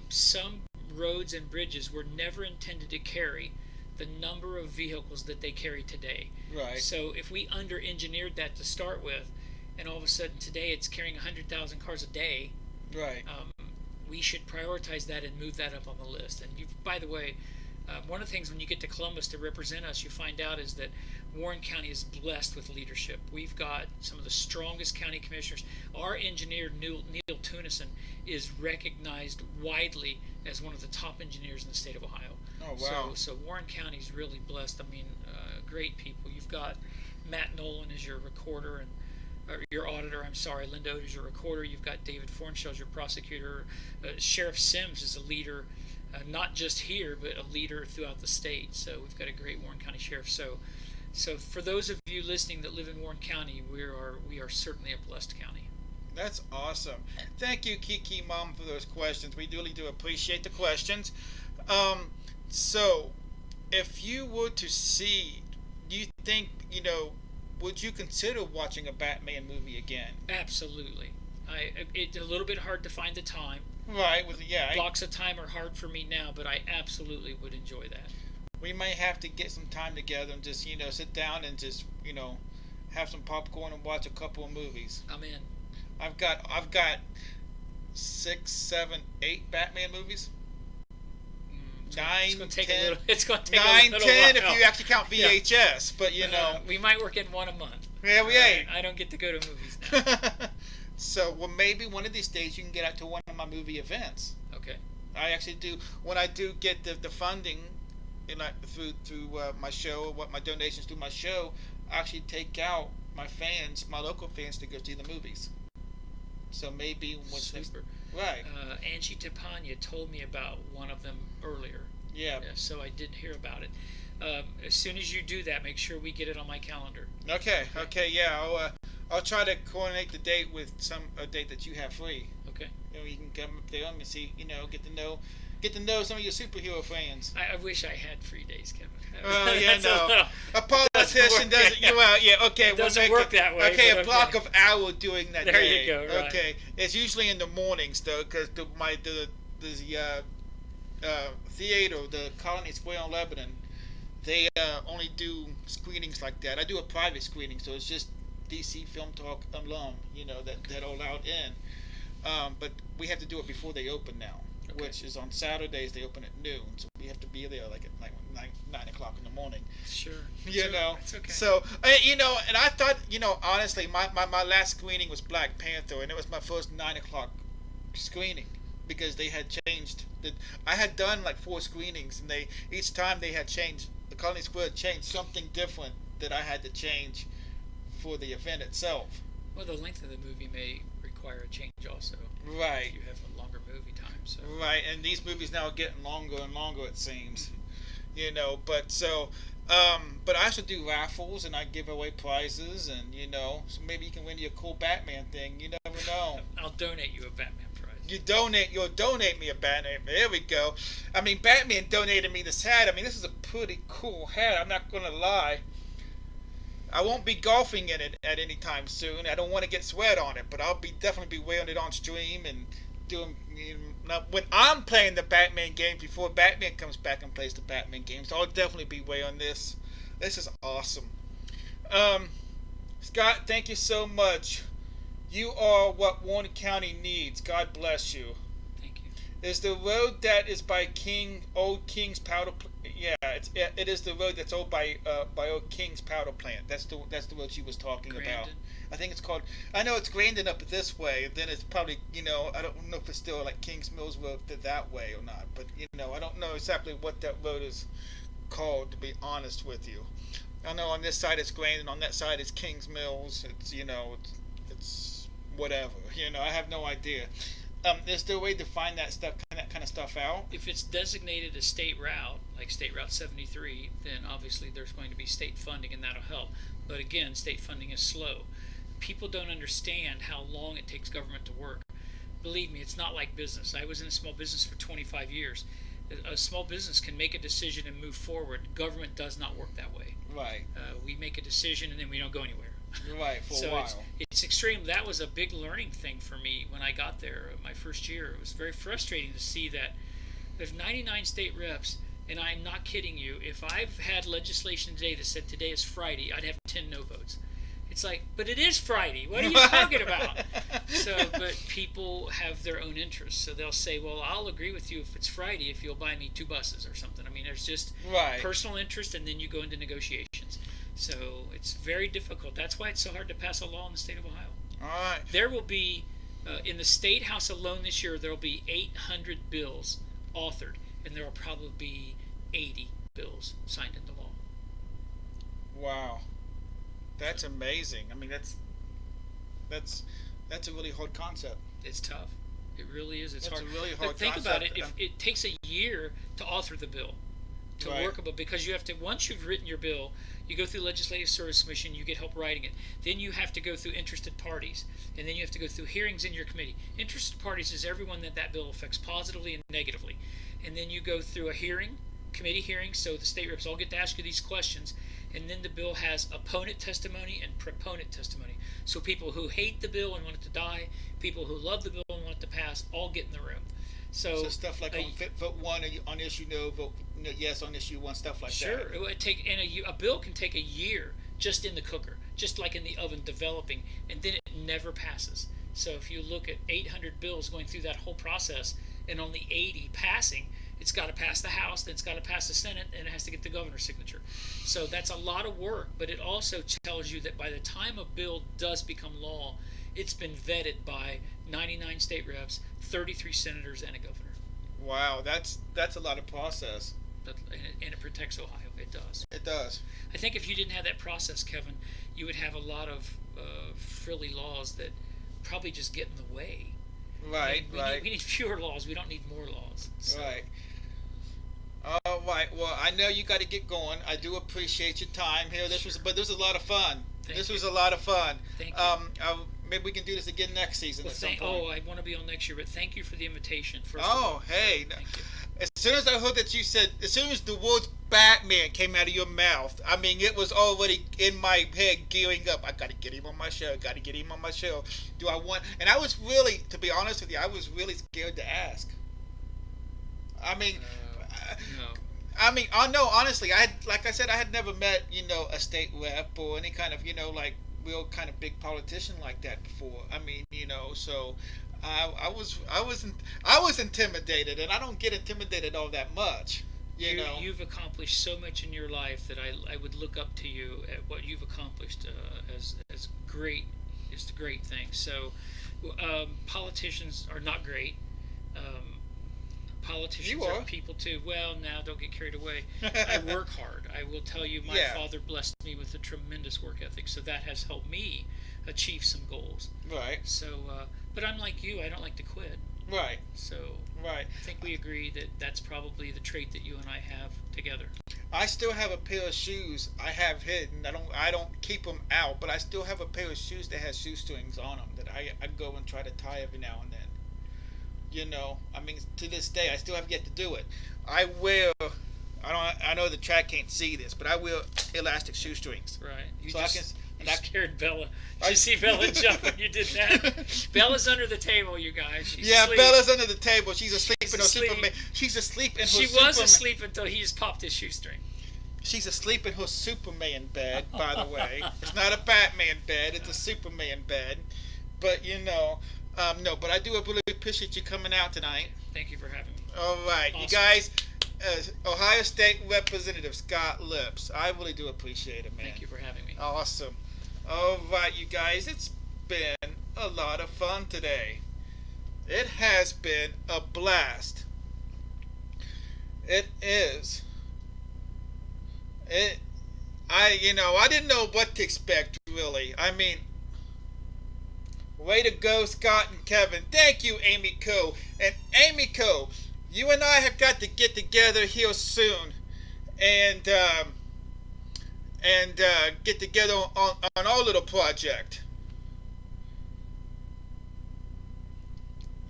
Some roads and bridges were never intended to carry the number of vehicles that they carry today. Right. So if we under-engineered that to start with, and all of a sudden today it's carrying 100,000 cars a day, right. We should prioritize that and move that up on the list. And by the way, one of the things when you get to Columbus to represent us, you find out is that Warren County is blessed with leadership. We've got some of the strongest county commissioners. Our engineer, Neil Tunison, is recognized widely as one of the top engineers in the state of Ohio. Oh, wow. So Warren County is really blessed. I mean, great people. You've got Matt Nolan as your recorder, or your auditor, I'm sorry, Linda Oda is your recorder. You've got David Fornshell as your prosecutor. Sheriff Sims is a leader, not just here, but a leader throughout the state. So we've got a great Warren County Sheriff. So for those of you listening that live in Warren County, we are certainly a blessed county. That's awesome. Thank you, Kiki Mom, for those questions. We really do appreciate the questions. So, if you were to see, do you think, would you consider watching a Batman movie again? Absolutely. It's a little bit hard to find the time. Right. Blocks of time are hard for me now, but I absolutely would enjoy that. We might have to get some time together and just, sit down and just, have some popcorn and watch a couple of movies. I'm in. I've got 6, 7, 8 Batman movies. 9, 10. It's going to take 9, a little 10 while. if you actually count VHS, but we might work in one a month. Yeah, we ain't. I don't get to go to movies now. So, well, maybe one of these days you can get out to one of my movie events. Okay. I actually do. When I do get the funding, through my show, my donations through my show, I actually take out my local fans, to go see the movies. So maybe Super. Right. Angie Tapania told me about one of them earlier. Yeah. So I did hear about it. As soon as you do that, make sure we get it on my calendar. Okay. Yeah. I'll try to coordinate the date with a date that you have free. Okay. You can come up there and see. Get to know some of your superhero fans. I wish I had free days, Kevin. A politician doesn't. Okay. It doesn't work that way. Okay, a block of hour doing that. There day. you go. Right. Okay, it's usually in the mornings though, because the theater, the Colony Square on Lebanon, they only do screenings like that. I do a private screening, so it's just DC Film Talk alum, that are allowed in. But we have to do it before they open now. Okay. Which is on Saturdays. They open at noon, so we have to be there like at 9 o'clock in the morning. Sure. It's okay. So and I thought, honestly, my last screening was Black Panther, and it was my first 9 o'clock screening because they had changed. I had done like 4 screenings, and each time they had changed. The Colony Square had changed something different that I had to change for the event itself. Well, the length of the movie may require a change also. Right. If you have a longer movie time. So. Right, and these movies now are getting longer and longer, it seems. But I also do raffles, and I give away prizes, and so maybe you can win you a cool Batman thing. You never know. I'll donate you a Batman prize. You'll donate me a Batman. There we go. I mean, Batman donated me this hat. I mean, this is a pretty cool hat. I'm not gonna lie. I won't be golfing in it at any time soon. I don't want to get sweat on it, but I'll definitely be wearing it on stream and doing. When I'm playing the Batman game before Batman comes back and plays the Batman game, so I'll definitely be wearing this. This is awesome. Scott, thank you so much. You are what Warren County needs. God bless you. Thank you. Is the road that is by Old King's Powder? It is the road that's owned by Old King's Powder Plant. That's the road she was talking about. I think it's called. I know it's Grandin up this way. Then it's probably I don't know if it's still like Kings Mills Road that way or not. But I don't know exactly what that road is called, to be honest with you. I know on this side it's Grandin, on that side it's Kings Mills. It's it's whatever. I have no idea. Is there a way to find that kind of stuff out? If it's designated a state route, like State Route 73, then obviously there's going to be state funding, and that'll help. But again, state funding is slow. People don't understand how long it takes government to work. Believe me, it's not like business. I was in a small business for 25 years. A small business can make a decision and move forward. Government does not work that way. Right. We make a decision and then we don't go anywhere. Right, for So a while. it's extreme. That was a big learning thing for me when I got there my first year. It was very frustrating to see that there's 99 state reps, and I'm not kidding you. If I've had legislation today that said today is Friday, I'd have 10 no votes. It's like, but it is Friday. What are you talking about? But people have their own interests. So they'll say, well, I'll agree with you if it's Friday if you'll buy me 2 buses or something. I mean, there's just personal interest, and then you go into negotiations. So it's very difficult. That's why it's so hard to pass a law in the state of Ohio. All right. There will be, in the State House alone this year, there will be 800 bills authored, and there will probably be 80 bills signed into law. Wow. That's amazing. I mean, that's a really hard concept. It's tough. It really is. It's That's hard. a really hard But think concept. about it. If it takes a year to author the bill, to Right. work about, because you have to, once you've written your bill, you go through Legislative Service Commission, you get help writing it. Then you have to go through interested parties, and then you have to go through hearings in your committee. Interested parties is everyone that bill affects positively and negatively. And then you go through a hearing, committee hearing, so the state reps all get to ask you these questions. And then the bill has opponent testimony and proponent testimony. So people who hate the bill and want it to die, people who love the bill and want it to pass, all get in the room. So stuff like on vote 1 on issue no, vote yes on issue 1, stuff like that. Sure, it would take, and a bill can take a year just in the cooker, just like in the oven developing, and then it never passes. So if you look at 800 bills going through that whole process and only 80 passing, it's got to pass the House, then it's got to pass the Senate, and it has to get the governor's signature. So that's a lot of work, but it also tells you that by the time a bill does become law, it's been vetted by 99 state reps, 33 senators, and a governor. Wow, that's a lot of process. And it protects Ohio. It does. It does. I think if you didn't have that process, Kevin, you would have a lot of frilly laws that probably just get in the way. Right, we need fewer laws. We don't need more laws. So. Right. All right. Well, I know you got to get going. I do appreciate your time here. This was a lot of fun. Thank you. Was a lot of fun. Thank you. Maybe we can do this again next season at some point. I want to be on next year, but thank you for the invitation. First Oh, of all. hey. Thank you. As soon as I heard that you said, as soon as the words Batman came out of your mouth, I mean, it was already in my head gearing up. I got to get him on my show. Got to get him on my show. Do I want? And I was really, to be honest with you, I was really scared to ask. I mean, no. I mean, no, honestly, like I said, I had never met, a state rep or any kind of, like real kind of big politician like that before. I mean, so I was intimidated, and I don't get intimidated all that much. You've accomplished so much in your life that I would look up to you at what you've accomplished as great. It's the great thing. So politicians are not great. Politicians are people too. Well, now don't get carried away. I work hard. I will tell you, my father blessed me with a tremendous work ethic, so that has helped me achieve some goals. Right. So, but I'm like you. I don't like to quit. Right. So, right. I think we agree that that's probably the trait that you and I have together. I still have a pair of shoes I have hidden. I don't keep them out, but I still have a pair of shoes that has shoestrings on them that I go and try to tie every now and then. I mean, to this day, I still have yet to do it. I know the track can't see this, but I wear elastic shoestrings. Right. You scared Bella. Did you see Bella jump when you did that? Bella's under the table, you guys. She's asleep. Bella's under the table. She's asleep in her Superman. She's asleep in her She Superman. was asleep until he just popped his shoestring. She's asleep in her Superman bed, by the way. It's not a Batman bed. It's a Superman bed. But, no, but I do really appreciate you coming out tonight. Thank you for having me. All right. Awesome. You guys, Ohio State Representative Scott Lips. I really do appreciate it, man. Thank you for having me. Awesome. All right, you guys. It's been a lot of fun today. It has been a blast. It is. I didn't know what to expect, really. I mean, way to go, Scott and Kevin. Thank you, Amy Co. And Amy Co., you and I have got to get together here soon and get together on our little project.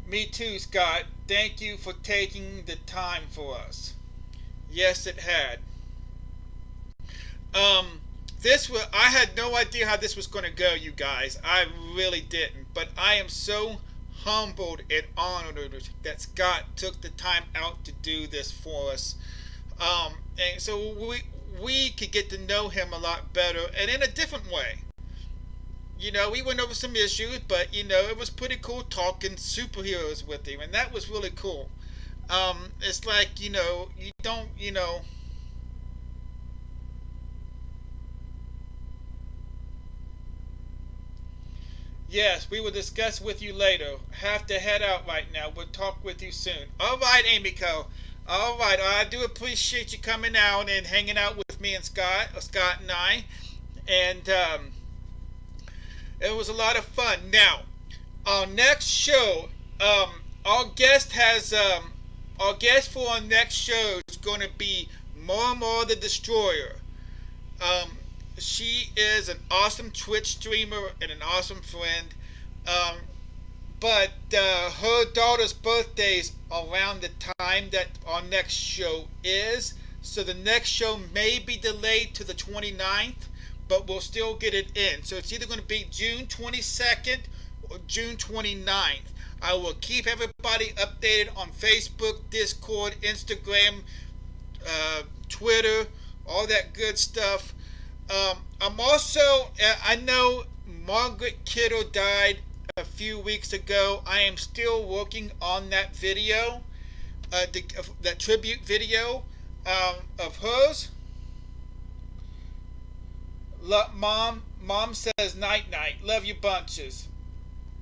Me too, Scott. Thank you for taking the time for us. Yes, it had. I had no idea how this was going to go, you guys. I really didn't. But I am so humbled and honored that Scott took the time out to do this for us. And so we could get to know him a lot better and in a different way. You know, we went over some issues, but, you know, it was pretty cool talking superheroes with him, and that was really cool. It's like, you know, you don't, you know... Yes, we will discuss with you later. Have to head out right now. We'll talk with you soon. All right, Amiko. All right, I do appreciate you coming out and hanging out with me and Scott and I. And it was a lot of fun. Now, our next show, our guest for our next show is going to be Mara the Destroyer. She is an awesome Twitch streamer and an awesome friend. But her daughter's birthday is around the time that our next show is. So the next show may be delayed to the 29th, but we'll still get it in. So it's either going to be June 22nd or June 29th. I will keep everybody updated on Facebook, Discord, Instagram, Twitter, all that good stuff. I'm also, I know Margaret Kidder died a few weeks ago. I am still working on that video, that tribute video of hers. Mom says night. Love you bunches.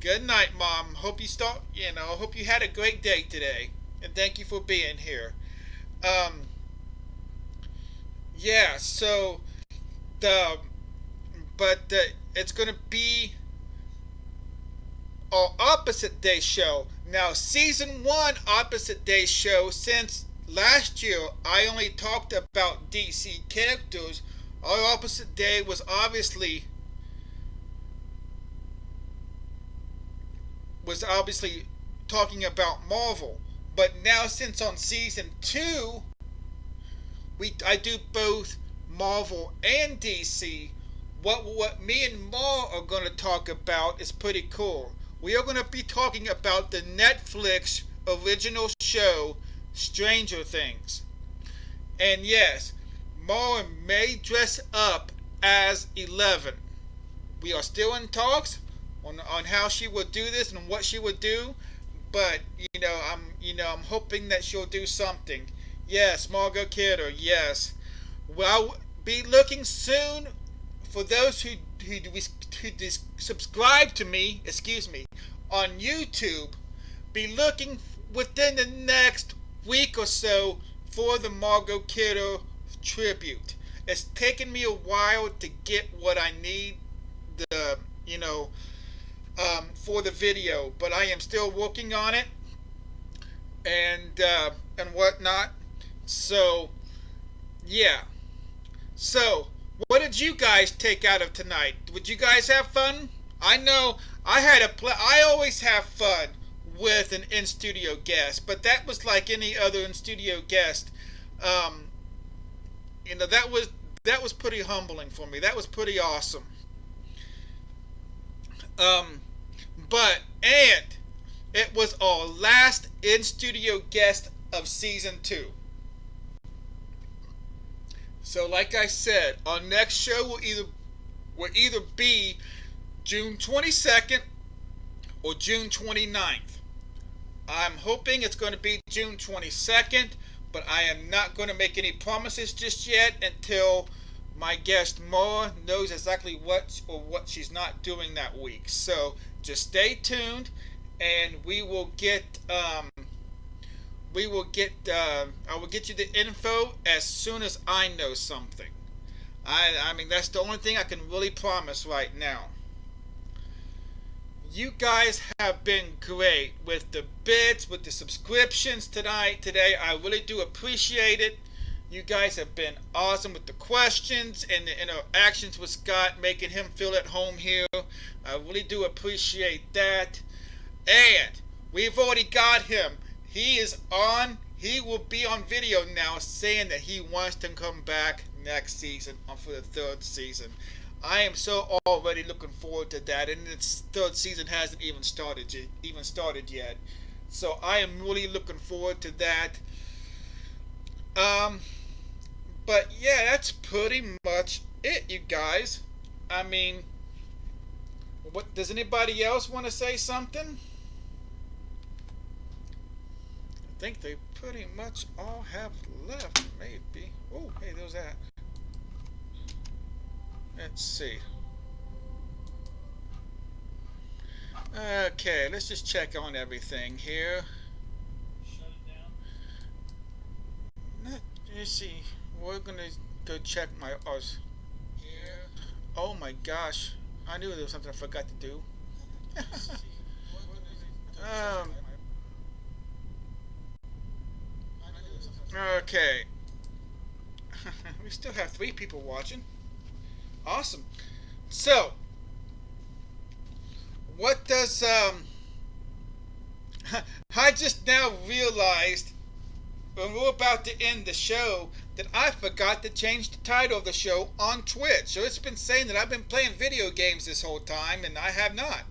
Good night, Mom. Hope you had a great day today, and thank you for being here. Yeah. So it's gonna be our opposite day show. Now, season 1 opposite day show, since last year I only talked about DC characters, our opposite day was obviously talking about Marvel. But now, since on season 2 I do both Marvel and DC, what me and Ma are going to talk about is pretty cool. We are going to be talking about the Netflix original show Stranger Things. And yes, Ma may dress up as 11. We are still in talks on how she will do this and what she would do, but I'm hoping that she'll do something. Yes, Margot Kidder, yes. Well, be looking soon for those who subscribe to me, on YouTube. Be looking within the next week or so for the Margot Kidder tribute. It's taken me a while to get what I need, for the video, but I am still working on it and whatnot. So, yeah. So, what did you guys take out of tonight? Would you guys have fun? I know I always have fun with an in-studio guest, but that was like any other in-studio guest. That was pretty humbling for me. That was pretty awesome. And it was our last in-studio guest of season 2. So, like I said, our next show will either be June 22nd or June 29th. I'm hoping it's going to be June 22nd, but I am not going to make any promises just yet until my guest Mara knows exactly what she's not doing that week. So just stay tuned, and I will get you the info as soon as I know something. I mean, that's the only thing I can really promise right now. You guys have been great with the bits, with the subscriptions today. I really do appreciate it. You guys have been awesome with the questions and the interactions with Scott, making him feel at home here. I really do appreciate that. And we've already got him. He is on he will be on video now saying that he wants to come back next season for the third season. I am so already looking forward to that, and its third season hasn't even started yet. So I am really looking forward to that. But yeah, that's pretty much it, you guys. I mean, what does anybody else want to say something? I think they pretty much all have left, maybe. Oh, hey, there's that. Let's see. Okay, let's just check on everything here. Shut it down. Let's see. We're gonna go check my us. Oh my gosh! I knew there was something I forgot to do. Okay. We still have 3 people watching. Awesome. So, what does I just now realized when we're about to end the show that I forgot to change the title of the show on Twitch. So it's been saying that I've been playing video games this whole time, and I have not.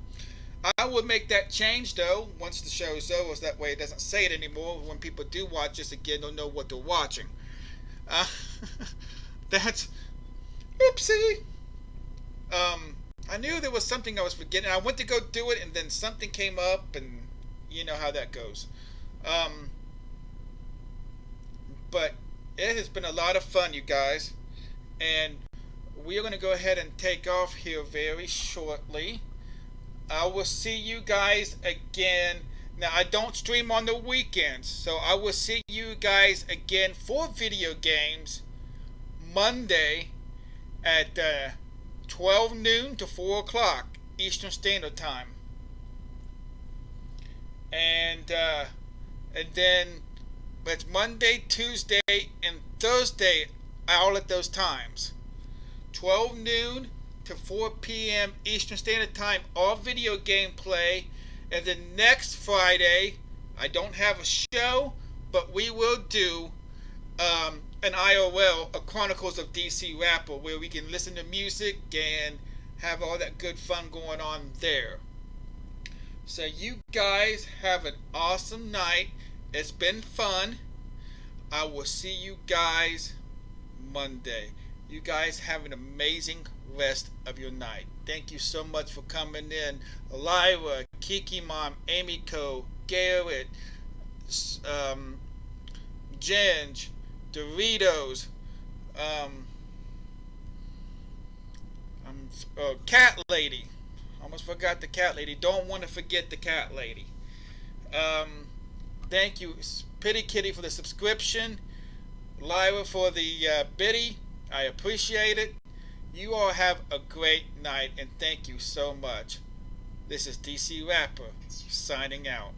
I will make that change though once the show's over, so that way it doesn't say it anymore. When people do watch this again, they'll know what they're watching. That's oopsie. I knew there was something I was forgetting. I went to go do it, and then something came up, and you know how that goes. But it has been a lot of fun, you guys, and we are going to go ahead and take off here very shortly. I will see you guys again. Now, I don't stream on the weekends, so I will see you guys again for video games Monday at 12 noon to 4 o'clock Eastern Standard Time. And then it's Monday, Tuesday, and Thursday, all at those times. 12 noon to 4 p.m. Eastern Standard Time, all video game play. And then next Friday, I don't have a show, but we will do an IRL, a Chronicles of DC Rapper, where we can listen to music and have all that good fun going on there. So you guys have an awesome night. It's been fun. I will see you guys Monday. You guys have an amazing rest of your night. Thank you so much for coming in. Lyra, Kiki Mom, Amy Co, Garrett, Ginge, Doritos, Cat Lady. Almost forgot the Cat Lady. Don't want to forget the Cat Lady. Thank you, Pity Kitty, for the subscription. Lyra for the biddy. I appreciate it. You all have a great night, and thank you so much. This is DC Rapper, signing out.